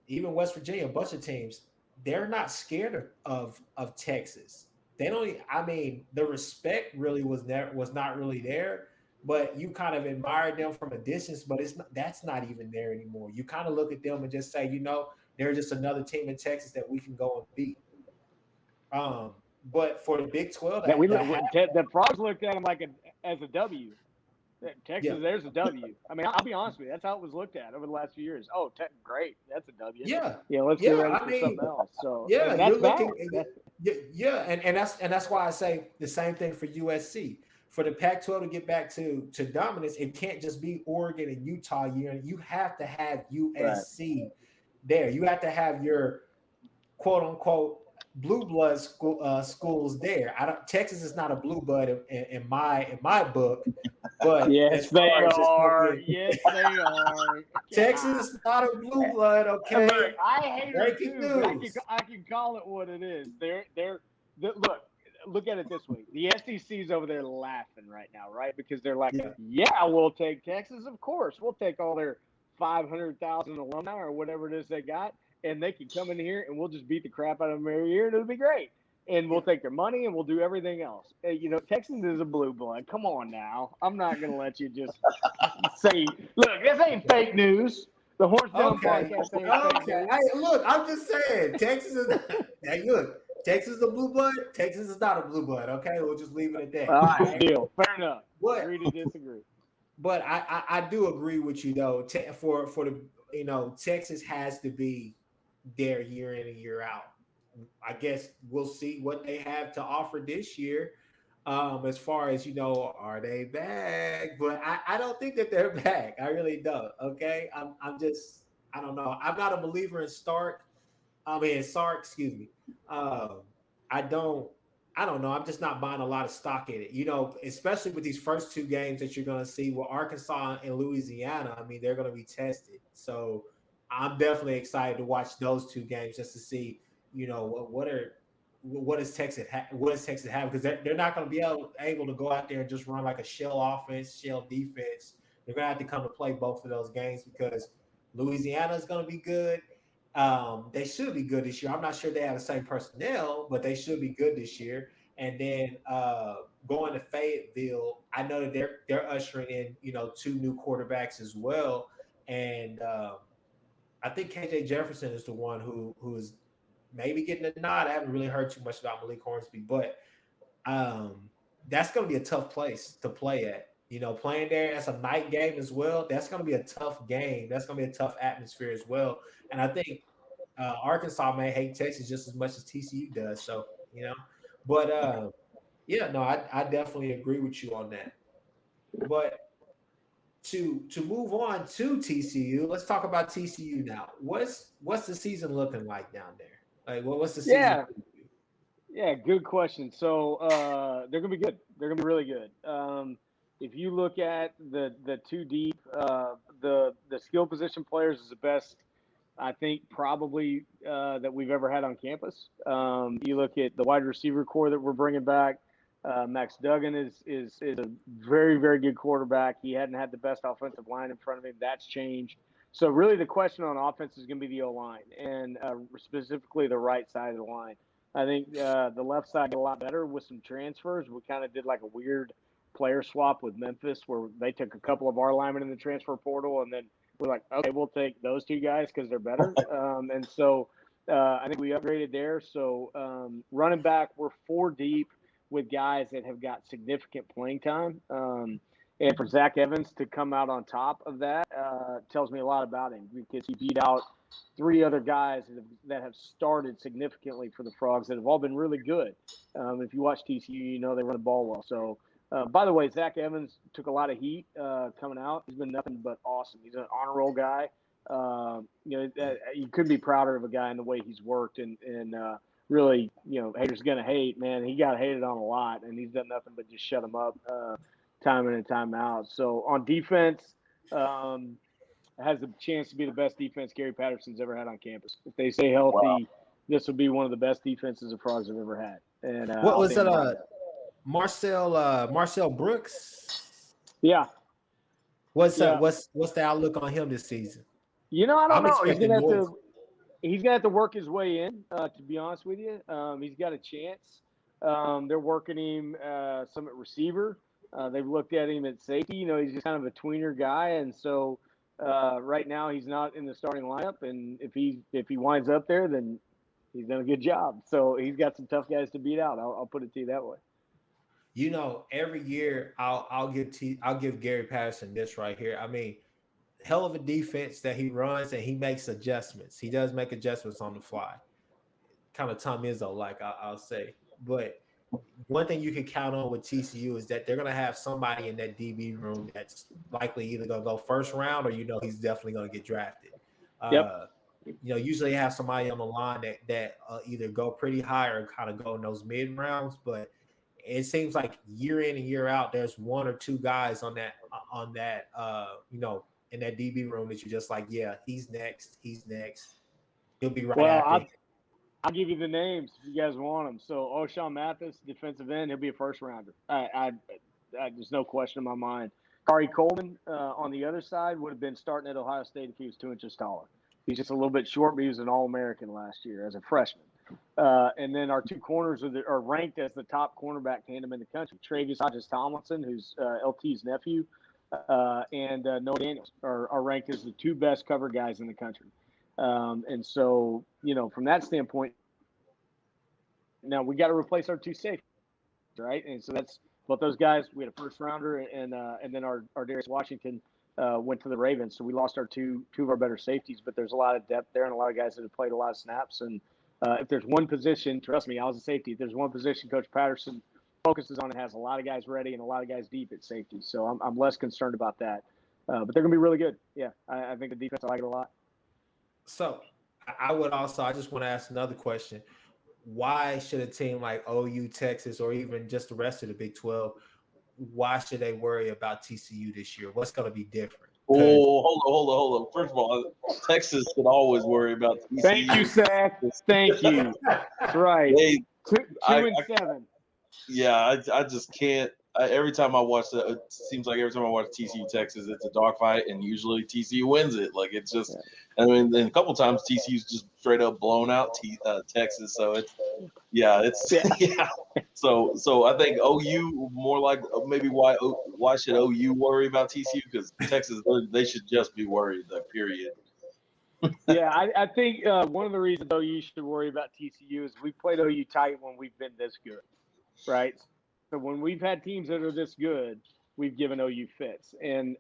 even West Virginia, a bunch of teams, they're not scared of Texas. They don't. I mean, the respect really was not really there, but you kind of admired them from a distance. But that's not even there anymore. You kind of look at them and just say, they're just another team in Texas that we can go and beat. But for the Big 12,
the Frogs looked at them as a W.
yeah,
Texas, there's a W. I mean, I'll be honest with you. That's how it was looked at over the last few years. Oh, great. That's a W.
yeah,
Let's get ready
I
for
mean,
something else. So,
yeah,
and that's
you're
bad.
looking, yeah, and that's why I say the same thing for USC. For the Pac-12 to get back to dominance, it can't just be Oregon and Utah year. You have to have
Right.
USC there. You have to have your quote unquote blue blood schools there. Texas is not a blue blood in my book, but
Yes,
as
they
far as just
are.
looking,
Yes, they are.
Texas is not a blue blood.
And
Okay,
look, I hate them
breaking
too, but
news.
I can call it what it is. Look at it this way. The SEC's over there laughing right now, right? Because they're like, yeah, we'll take Texas. Of course, we'll take all their 500,000 alumni or whatever it is they got, and they can come in here and we'll just beat the crap out of them every year, and it'll be great. And we'll take their money and we'll do everything else. Texas is a blue blood. Come on now. I'm not going to let you just say, look, this ain't fake news. The Horse Down podcast ain't fake news.
Hey, look, I'm just saying, Texas is. Hey, look, Texas is a blue blood. Texas is not a blue blood. Okay, we'll just leave it at that.
All right, deal. Fair enough.
But,
agree to disagree.
But I do agree with you though. For the Texas has to be there year in and year out. I guess we'll see what they have to offer this year. As far as are they back? But I don't think that they're back. I really don't. Okay, I'm just I don't know. I'm not a believer in Sark. Excuse me. I don't. I don't know. I'm just not buying a lot of stock in it. Especially with these first two games that you're going to see with Arkansas and Louisiana. I mean, they're going to be tested. So I'm definitely excited to watch those two games just to see, what does Texas have? Because they're not going to be able to go out there and just run like a shell offense, shell defense. They're going to have to come to play both of those games because Louisiana is going to be good. They should be good this year. I'm not sure they have the same personnel, but they should be good this year. And then going to Fayetteville, I know that they're ushering in, two new quarterbacks as well. And I think KJ Jefferson is the one who is maybe getting a nod. I haven't really heard too much about Malik Hornsby, but that's going to be a tough place to play at. Playing there as a night game as well, that's going to be a tough game. That's going to be a tough atmosphere as well. And I think Arkansas may hate Texas just as much as TCU does. So, but I definitely agree with you on that. But to move on to TCU, let's talk about TCU now. What's the season looking like down there? Like, what's the season?
Yeah, good question. So they're gonna be good. They're gonna be really good. If you look at the two deep, the skill position players is the best, I think, probably that we've ever had on campus. You look at the wide receiver core that we're bringing back. Max Duggan is a very, very good quarterback. He hadn't had the best offensive line in front of him. That's changed. So really the question on offense is going to be the O-line and specifically the right side of the line. I think the left side got a lot better with some transfers. We kind of did like a weird player swap with Memphis where they took a couple of our linemen in the transfer portal and then we're like, okay, we'll take those two guys because they're better. And so I think we upgraded there. So running back, we're 4 deep with guys that have got significant playing time. And for Zach Evans to come out on top of that tells me a lot about him because he beat out 3 other guys that have started significantly for the Frogs that have all been really good. If you watch TCU, they run the ball well. So, by the way, Zach Evans took a lot of heat coming out. He's been nothing but awesome. He's an honor roll guy. You couldn't be prouder of a guy in the way he's worked and really, haters gonna hate, man. He got hated on a lot, and he's done nothing but just shut him up. time in and time out. So on defense, has the chance to be the best defense Gary Patterson's ever had on campus. If they stay
Wow.
healthy, this will be one of the best defenses the Frogs have ever had. And
What
I'll
was
stand
it?
by that.
Marcel Brooks.
Yeah, yeah.
What's the outlook on him this season?
I don't
I'm
know. He's
expecting
gonna have
noise.
to. He's gonna have to work his way in. To be honest with you, he's got a chance. They're working him some at receiver. They've looked at him at safety. He's just kind of a tweener guy, and so right now he's not in the starting lineup. And if he winds up there, then he's done a good job. So he's got some tough guys to beat out. I'll put it to you that way.
Every year I'll give Gary Patterson this right here. I mean, hell of a defense that he runs and he makes adjustments. He does make adjustments on the fly, kind of Tom Izzo, like I'll say. But one thing you can count on with TCU is that they're going to have somebody in that DB room that's likely either going to go first round or he's definitely going to get drafted.
Yep.
Usually have somebody on the line that either go pretty high or kind of go in those mid rounds, but it seems like year in and year out, there's one or two guys on that in that DB room that you're just like, yeah, he's next. He'll be right
Well,
after him.
I'll give you the names if you guys want them. So O'Shawn Mathis, defensive end, he'll be a first rounder. There's no question in my mind. Kari Coleman on the other side would have been starting at Ohio State if he was 2 inches taller. He's just a little bit short, but he was an All-American last year as a freshman. And then our two corners are ranked as the top cornerback tandem in the country. Travius Hodges-Tomlinson, who's LT's nephew, and Noah Daniels are ranked as the two best cover guys in the country. And so, from that standpoint, now we got to replace our two safeties, right? And so that's both those guys. We had a first rounder, and then our Darius Washington went to the Ravens. So we lost our two of our better safeties, but there's a lot of depth there and a lot of guys that have played a lot of snaps. And if there's one position, trust me, I was a safety. If there's one position Coach Patterson focuses on, it has a lot of guys ready and a lot of guys deep at safety. So I'm less concerned about that. But they're going to be really good. Yeah, I think the defense, I like it a lot.
So I just want to ask another question. Why should a team like OU, Texas, or even just the rest of the Big 12, why should they worry about TCU this year? What's going to be different?
Oh, hold on. First of all, Texas should always worry about TCU.
Thank you, Zach. Thank you. That's right. Two and 7.
Yeah, I just can't. Every time I watch that, it seems like every time I watch TCU Texas, it's a dogfight, and usually TCU wins it. Like it's just, I mean, and a couple times TCU's just straight up blown out Texas. So yeah. So I think OU more like maybe why should OU worry about TCU? Because Texas, they should just be worried. Period.
Yeah, I think one of the reasons OU should worry about TCU is we played OU tight when we've been this good, right? So when we've had teams that are this good, we've given OU fits, and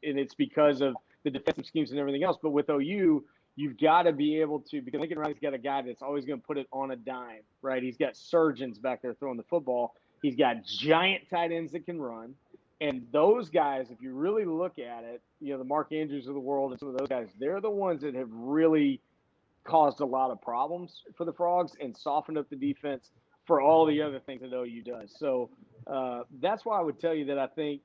it's because of the defensive schemes and everything else. But with OU, you've got to be able to, because Lincoln Riley's got a guy that's always going to put it on a dime, right? He's got surgeons back there throwing the football. He's got giant tight ends that can run. And those guys, if you really look at it, the Mark Andrews of the world and some of those guys, they're the ones that have really caused a lot of problems for the Frogs and softened up the defense for all the other things that OU does. So that's why I would tell you that I think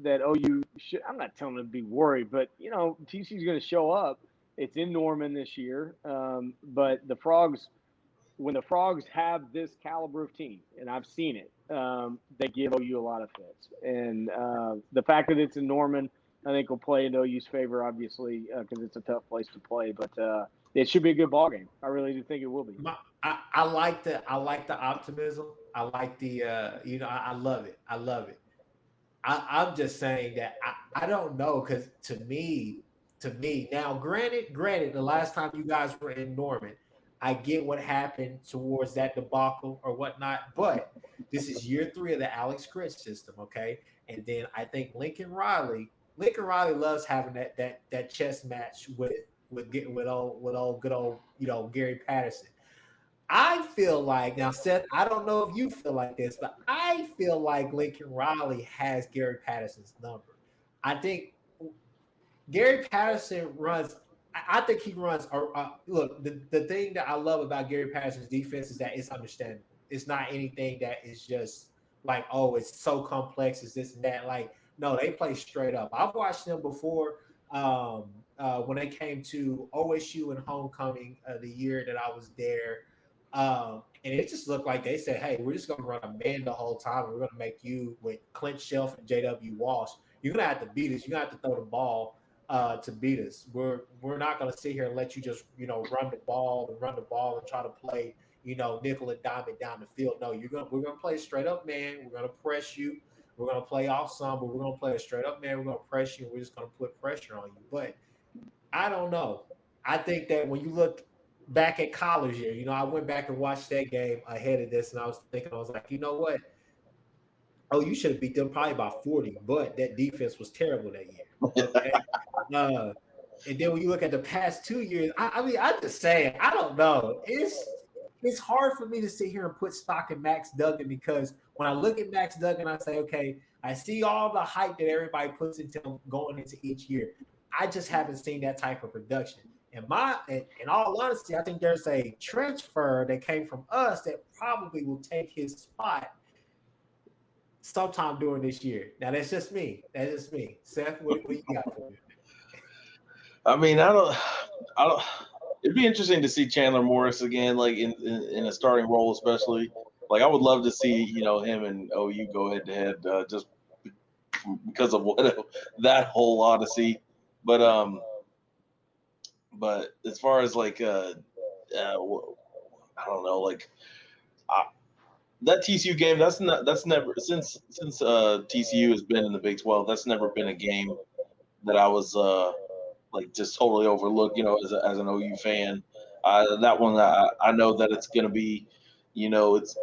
that OU should – I'm not telling them to be worried, but, TCU's going to show up. It's in Norman this year. But the Frogs – when the Frogs have this caliber of team, and I've seen it, they give OU a lot of fits. And the fact that it's in Norman, I think will play into OU's favor, obviously, because it's a tough place to play. But it should be a good ball game. I really do think it will be.
I like the optimism. I like the I love it. I'm just saying that I don't know, because to me now, granted, the last time you guys were in Norman, I get what happened towards that debacle or whatnot, but this is year 3 of the Alex Grinch system, okay? And then I think Lincoln Riley loves having that chess match with good old Gary Patterson. I feel like, now, Seth, I don't know if you feel like this, but I feel like Lincoln Riley has Gary Patterson's number. I think Gary Patterson runs. I think he runs. Look, the thing that I love about Gary Patterson's defense is that it's understandable. It's not anything that is just like, oh, it's so complex, it's this and that. Like, no, they play straight up. I've watched them before. When they came to OSU and homecoming the year that I was there, and it just looked like they said, "Hey, we're just going to run a man the whole time. And we're going to make you with Clint Shelf and J.W. Walsh. You're going to have to beat us. You're going to have to throw the ball to beat us. We're not going to sit here and let you just run the ball and try to play nickel and dime it down the field. No, we're gonna play straight up, man. We're gonna press you. We're gonna play off some, but we're gonna play a straight up, man. We're gonna press you. And we're just gonna put pressure on you. But I don't know. I think that when you look back at college year, I went back and watched that game ahead of this, and I was thinking, I was like, you know what? Oh, you should have beat them probably by 40, but that defense was terrible that year. Okay. Uh, and then when you look at the past 2 years, I mean, I just say I don't know. It's hard for me to sit here and put stock in Max Duggan because when I look at Max Duggan, I say, okay, I see all the hype that everybody puts into him going into each year. I just haven't seen that type of production. In all honesty, I think there's a transfer that came from us that probably will take his spot sometime during this year. Now that's just me. That's just me. Seth, what you got for me?
I mean, I don't. It'd be interesting to see Chandler Morris again, like in a starting role, especially. Like I would love to see him and OU go head to head, just because of what that whole odyssey. But as far as like I don't know, like I, that TCU game, that's never since TCU has been in the Big 12. That's never been a game that I was like just totally overlooked. As an OU fan, that one I know that it's going to be, it's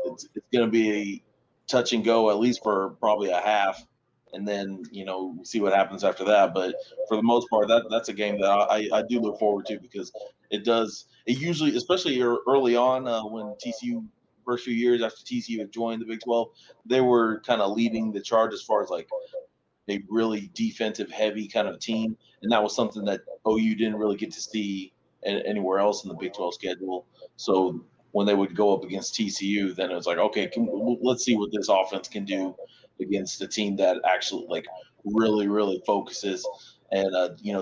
going to be a touch and go at least for probably a half, and then see what happens after that. But for the most part, that's a game that I do look forward to because it usually, especially early on when TCU first few years after TCU had joined the Big 12, they were kind of leading the charge as far as like a really defensive heavy kind of team, and that was something that OU didn't really get to see anywhere else in the Big 12 schedule. So when they would go up against TCU, then it was like, okay, let's see what this offense can do against a team that actually like really, really focuses and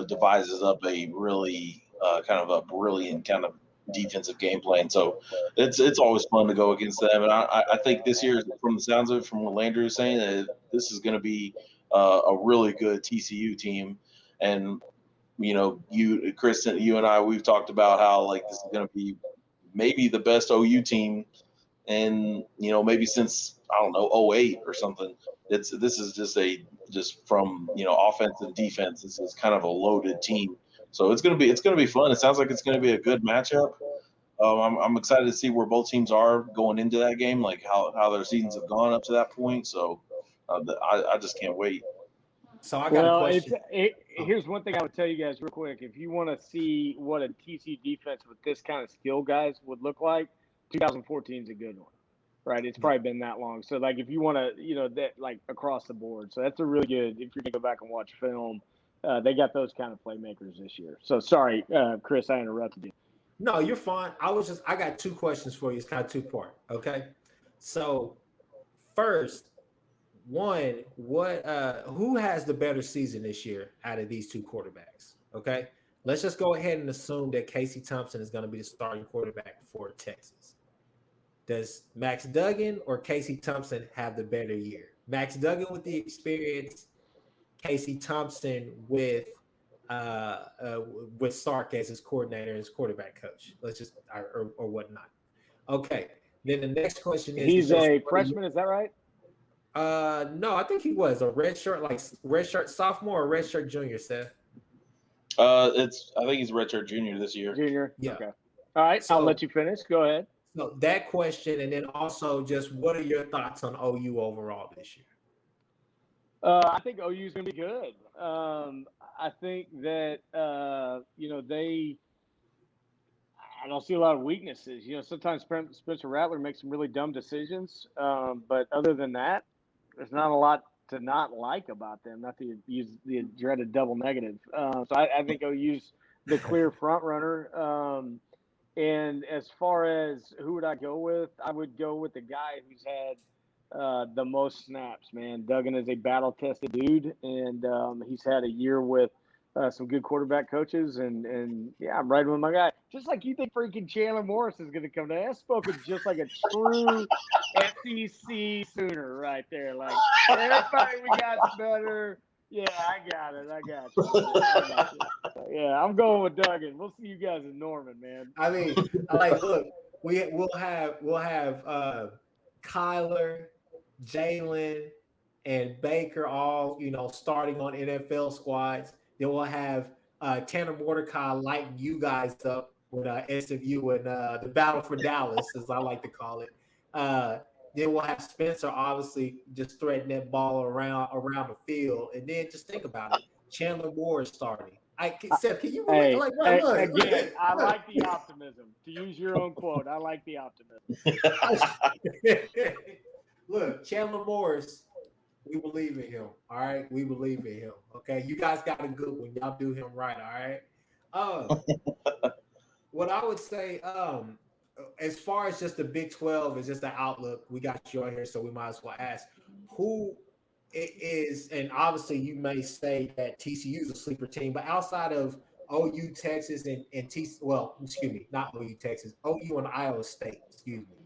devises up a really kind of a brilliant kind of defensive game plan. So it's always fun to go against them, and I think this year, from the sounds of it, from what Landry was saying, this is going to be a really good TCU team. And you, Chris, you and I, we've talked about how like this is going to be maybe the best OU team, and maybe since I don't know '08 or something. This is just from offense and defense. This is kind of a loaded team, so it's gonna be fun. It sounds like it's gonna be a good matchup. I'm excited to see where both teams are going into that game, like how their seasons have gone up to that point. So I just can't wait.
So I got a
Well,
question.
here's one thing I would tell you guys real quick. If you want to see what a TC defense with this kind of skill guys would look like, 2014 is a good one, right? It's probably been that long. So like if you want to, that like across the board. So that's a really good. If you're gonna go back and watch film, they got those kind of playmakers this year. So sorry, Chris, I interrupted you.
No, you're fine. I got two questions for you. It's kind of two part. Okay. So first, one, who has the better season this year out of these two quarterbacks? Okay. Let's just go ahead and assume that Casey Thompson is going to be the starting quarterback for Texas. Does Max Duggan or Casey Thompson have the better year? Max Duggan with the experience, Casey Thompson with Sark as his coordinator and his quarterback coach. Let's just or whatnot. Okay. Then the next question is
He's a freshman, is that right?
No, I think he was a red shirt sophomore or red shirt junior, Seth.
I think he's a redshirt junior this year.
Junior.
Yeah.
Okay. All right. I'll let you finish. Go ahead.
So that question, and then also just what are your thoughts on OU overall this year?
I think OU is going to be good. I think that I don't see a lot of weaknesses. Sometimes Spencer Rattler makes some really dumb decisions, but other than that, there's not a lot to not like about them. Not to use the dreaded double negative. So I think OU's the clear front runner. And as far as who would I go with, I would go with the guy who's had the most snaps, man. Duggan is a battle-tested dude, and he's had a year with some good quarterback coaches, and yeah, I'm riding with my guy. Just like you think freaking Chandler Morris is going to come down. That's spoken just like a true SEC Sooner right there. Like, everybody we got's better. Yeah, I got it. I got you. I got you. Yeah, I'm going with Duggan. We'll see you guys in Norman, man.
I mean, like, look, we'll have Kyler, Jalen, and Baker all starting on NFL squads. Then we'll have Tanner Mordecai lighting you guys up with SMU and the battle for Dallas, as I like to call it. Uh, then we'll have Spencer obviously just threading that ball around the field, and then just think about it: Chandler Moore is starting. Seth, can you believe?
Hey,
Like, bro, look,
again, I
look.
like the optimism. To use your own quote, I like the optimism.
Look, Chandler Morris, we believe in him. All right, we believe in him. Okay, you guys got a good one. Y'all do him right. All right. What I would say, as far as just the Big 12 is just the outlook. We got you on here, so we might as well ask who it is. And obviously, you may say that TCU is a sleeper team, but outside of OU, Texas, and TC, well, excuse me, not OU, Texas, OU and Iowa State. Excuse me.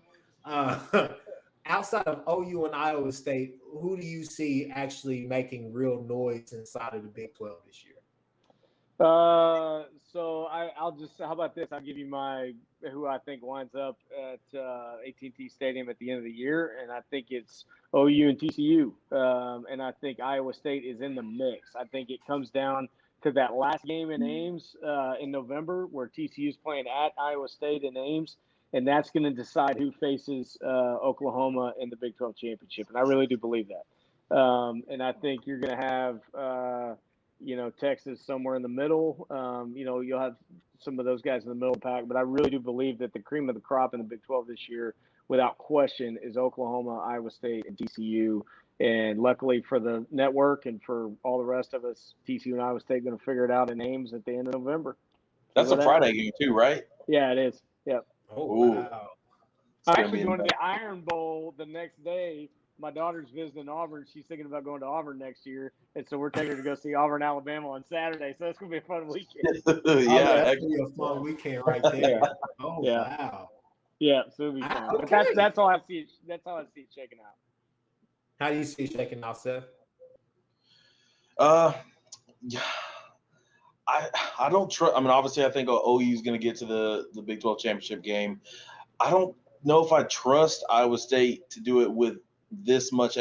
Outside of OU and Iowa State, who do you see actually making real noise inside of the Big 12 this year?
So I'll just, how about this? I'll give you who I think winds up at AT&T Stadium at the end of the year, and I think it's OU and TCU. And I think Iowa State is in the mix. I think it comes down to that last game in Ames in November, where TCU is playing at Iowa State in Ames, and that's going to decide who faces Oklahoma in the Big 12 championship. And I really do believe that. And I think you're going to have Texas somewhere in the middle. You'll have some of those guys in the middle pack, but I really do believe that the cream of the crop in the Big 12 this year, without question, is Oklahoma, Iowa State, and TCU. And luckily for the network and for all the rest of us, TCU and Iowa State going to figure it out in Ames at the end of November.
That's a Friday game too, right?
Yeah, it is. Yep.
Oh, wow.
I'm actually going to the Iron Bowl the next day. My daughter's visiting Auburn. She's thinking about going to Auburn next year. And so we're taking her to go see Auburn, Alabama on Saturday. So that's going to be a fun weekend.
Yeah, that's going to be a fun weekend right there. Oh, yeah. Wow.
Yeah, so it'll be fun. Okay. But that's all I see. That's how I see it shaking out.
How do you see it shaking out, Seth?
Yeah. I don't trust. I mean, obviously, I think OU is going to get to the Big 12 championship game. I don't know if I trust Iowa State to do it with this much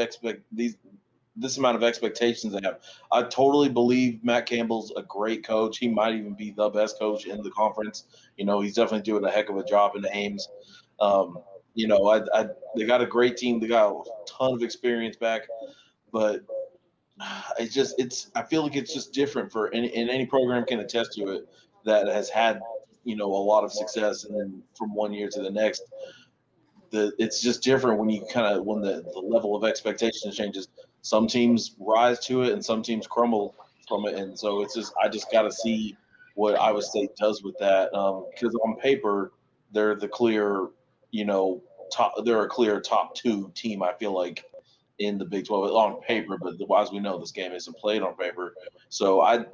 this amount of expectations they have. I totally believe Matt Campbell's a great coach. He might even be the best coach in the conference. He's definitely doing a heck of a job in the Ames. They got a great team. They got a ton of experience back, but I feel like it's just different for any program can attest to it that has had a lot of success, and then from one year to the next, it's just different when the level of expectation changes. Some teams rise to it, and some teams crumble from it, and so I just got to see what Iowa State does with that, because on paper they're the clear they're a clear top two team. I feel like in the Big 12 on paper, but as we know, this game isn't played on paper. So I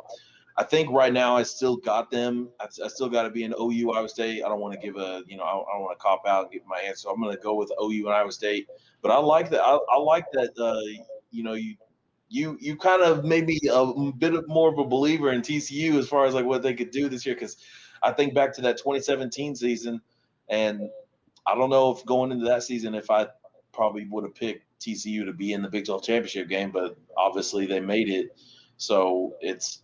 think right now I still got them. I still got to be an OU Iowa State. I don't want to give I don't want to cop out and give my answer. So I'm going to go with OU and Iowa State. But I like that. I like that. You kind of made me a bit more of a believer in TCU as far as like what they could do this year, because I think back to that 2017 season, and I don't know if going into that season if I probably would have picked TCU to be in the Big 12 championship game, but obviously they made it. So it's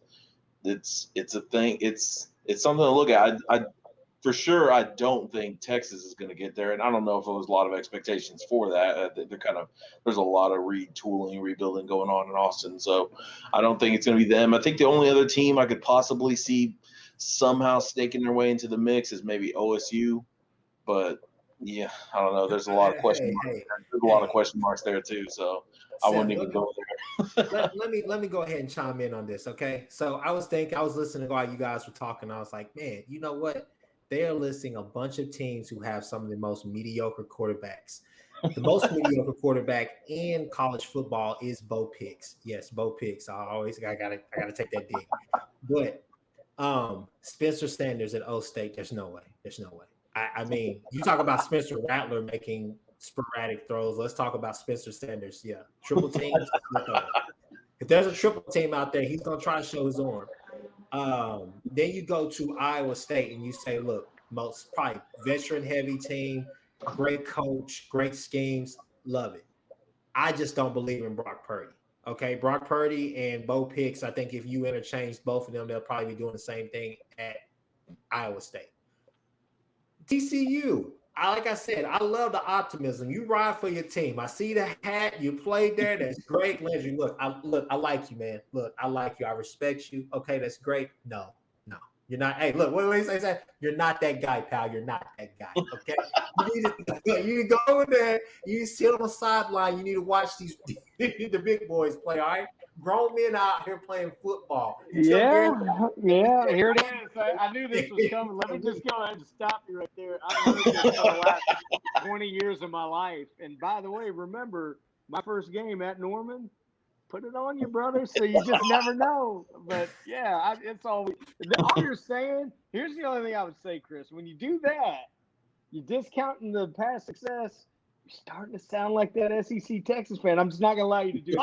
a thing. It's something to look at. I for sure I don't think Texas is going to get there, and I don't know if there was a lot of expectations for that. There's a lot of retooling, rebuilding going on in Austin, so I don't think it's going to be them. I think the only other team I could possibly see somehow snaking their way into the mix is maybe OSU, but yeah, I don't know. There's a lot of question marks. There's a lot of question marks there too. So I wouldn't even go there.
let me go ahead and chime in on this. Okay. So I was listening while you guys were talking. I was like, man, you know what? They are listing a bunch of teams who have some of the most mediocre quarterbacks. The most mediocre quarterback in college football is Bo Picks. Yes, Bo Picks. I gotta take that dig. But Spencer Sanders at O State, there's no way. There's no way. I mean, you talk about Spencer Rattler making sporadic throws. Let's talk about Spencer Sanders. Yeah, triple teams. If there's a triple team out there, he's gonna try to show his arm. Then you go to Iowa State and you say, look, most probably veteran heavy team, great coach, great schemes, love it. I just don't believe in Brock Purdy. Okay, Brock Purdy and Bo Picks. I think if you interchange both of them, they'll probably be doing the same thing at Iowa State. TCU. Like I said, I love the optimism. You ride for your team. I see the hat. You played there. That's great, Landry. I like you, man. Look, I like you. I respect you. Okay, that's great. No, no, you're not. Hey, look, what do you say? You're not that guy, pal. You're not that guy. Okay, you need to go in there. You need to sit on the sideline. You need to watch these the big boys play. All right, grown men out here playing football.
Yeah, here it is. I knew this was coming. Let me just go ahead and stop you right there. I've heard this for the last 20 years of my life. And by the way, remember my first game at Norman? Put it on you, brother. So you just never know. But yeah, it's all you're saying. Here's the only thing I would say, Chris. When you do that, you're discounting the past success. You're starting to sound like that SEC Texas fan. I'm just not gonna allow you to do that.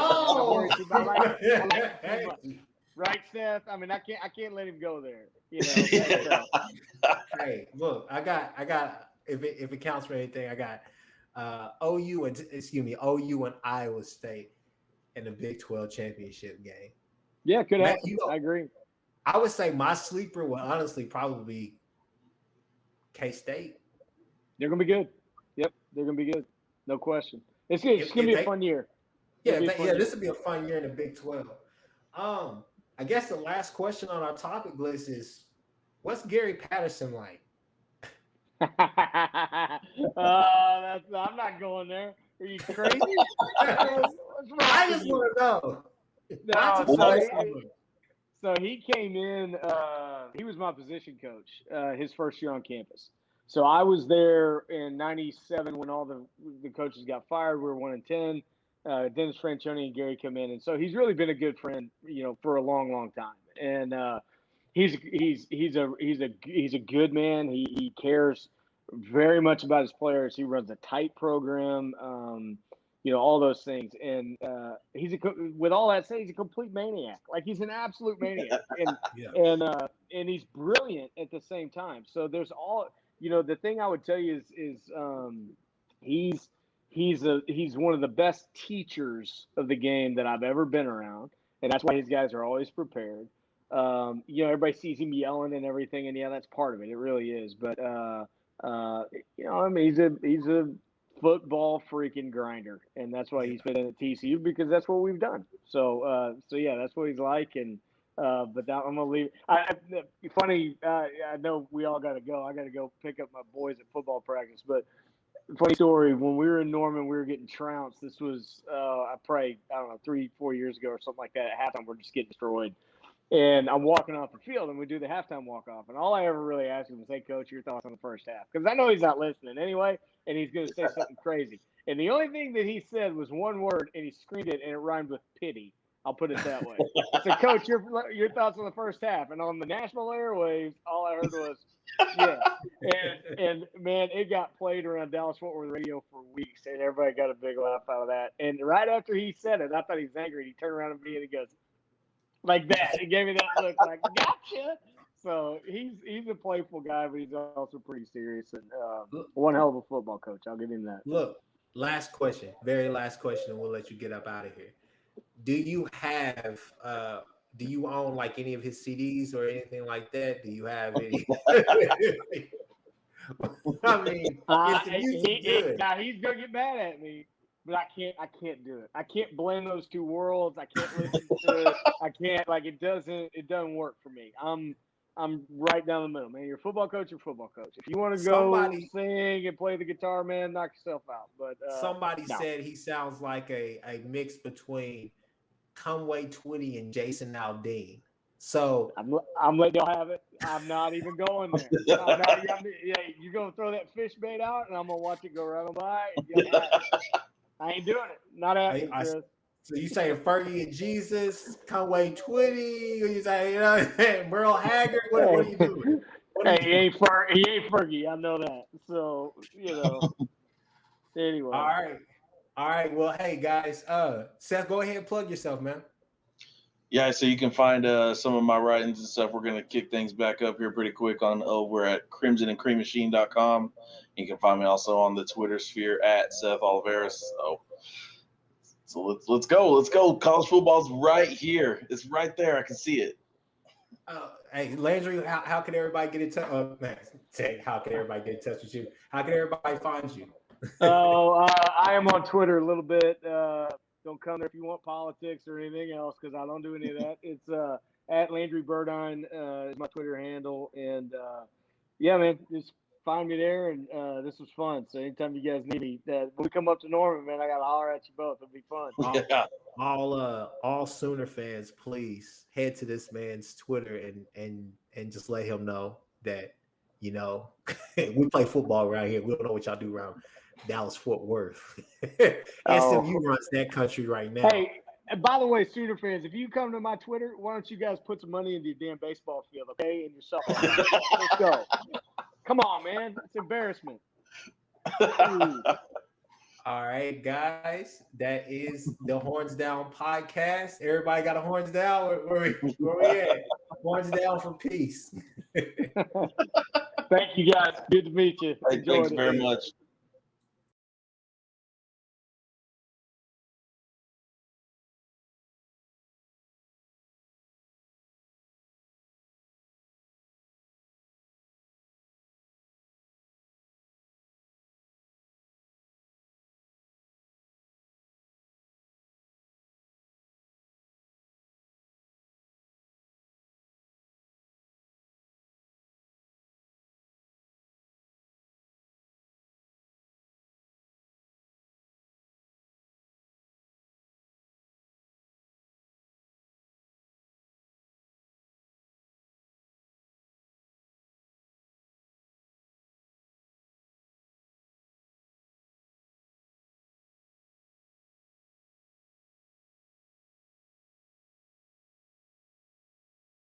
I like right, Seth? I mean, I can't let him go there. You know.
Hey, look, I got. If it counts for anything, I got OU and Iowa State in the Big 12 championship game.
Yeah, could happen. I agree.
I would say my sleeper would honestly probably be K-State.
They're gonna be good. Yep, they're gonna be good. No question. It's gonna be a fun year.
This would be a fun year in the Big 12. I guess the last question on our topic list is, what's Gary Patterson like?
I'm not going there. Are you crazy?
I just want to know.
So he came in. He was my position coach his first year on campus. So I was there in '97 when all the coaches got fired. We were 1-10. Dennis Franchione and Gary come in, and so he's really been a good friend, for a long, long time. And he's a good man. He cares very much about his players. He runs a tight program, all those things. And with all that said, he's a complete maniac. Like, he's an absolute maniac, and he's brilliant at the same time. So there's all. The thing I would tell you is he's one of the best teachers of the game that I've ever been around, and that's why his guys are always prepared. Everybody sees him yelling and everything, and that's part of it. It really is. But he's a football freaking grinder, and that's why he's been in at TCU, because that's what we've done. So that's what he's like. And but that, I'm gonna leave. Funny. I know we all got to go. I got to go pick up my boys at football practice. But funny story. When we were in Norman, we were getting trounced. This was I don't know, 3-4 years ago or something like that. At halftime, we're just getting destroyed. And I'm walking off the field, and we do the halftime walk off. And all I ever really asked him was, "Hey, coach, your thoughts on the first half?" Because I know he's not listening anyway, and he's going to say something crazy. And the only thing that he said was one word, and he screamed it, and it rhymed with pity. I'll put it that way. So, coach, your thoughts on the first half? And on the national airwaves, all I heard was, yeah. And man, it got played around Dallas-Fort Worth radio for weeks, and everybody got a big laugh out of that. And right after he said it, I thought he was angry. He turned around at me and he goes, like that. He gave me that look like, gotcha. So he's a playful guy, but he's also pretty serious and one hell of a football coach. I'll give him that.
Look, last question, very last question, and we'll let you get up out of here. Do you own like any of his CDs or anything like that? Do you have any? I mean,
now he's gonna get mad at me. But I can't do it. I can't blend those two worlds. I can't listen to it. I can't, it doesn't work for me. I'm right down the middle, man. You're a football coach, If you want to go sing and play the guitar, man, knock yourself out. But
somebody said he sounds like a mix between Conway Twitty and Jason Aldean. So
I'm letting y'all have it. I'm not even going there. You're gonna throw that fish bait out, and I'm gonna watch it go right on by. And y'all have it. I ain't doing it. Not happening, Chris.
So you saying Fergie and Jesus, Conway Twitty, or you say, you know, Merle Haggard? What are you doing?
He ain't Fergie. I know that. So, you know. Anyway.
All right. Well, hey guys, Seth, go ahead and plug yourself, man.
Yeah, so you can find some of my writings and stuff. We're going to kick things back up here pretty quick on over at crimsonandcreammachine.com. You can find me also on the Twitter sphere at Seth Oliveris. So let's go. Let's go. College football's right here. It's right there. I can see it.
Hey, Landry, how can everybody get in touch? How can everybody get in touch with you? How can everybody find you?
I am on Twitter a little bit. Don't come there if you want politics or anything else, because I don't do any of that. It's at Landry Burdine is my Twitter handle, and yeah, man, just find me there. And this was fun. So anytime you guys need me, when we come up to Norman, man, I gotta holler at you both. It'll be fun.
All Sooner fans, please head to this man's Twitter and just let him know that, you know, we play football around here. We don't know what y'all do around Dallas Fort Worth. SMU runs that country right now.
Hey, and by the way, Sooner fans, if you come to my Twitter, why don't you guys put some money into your damn baseball field, okay? And your softball. Let's go. Come on, man. It's embarrassment.
All right, guys. That is the Horns Down podcast. Everybody got a horns down? Where we at? Horns down for peace.
Thank you, guys. Good to meet you.
Thanks very much.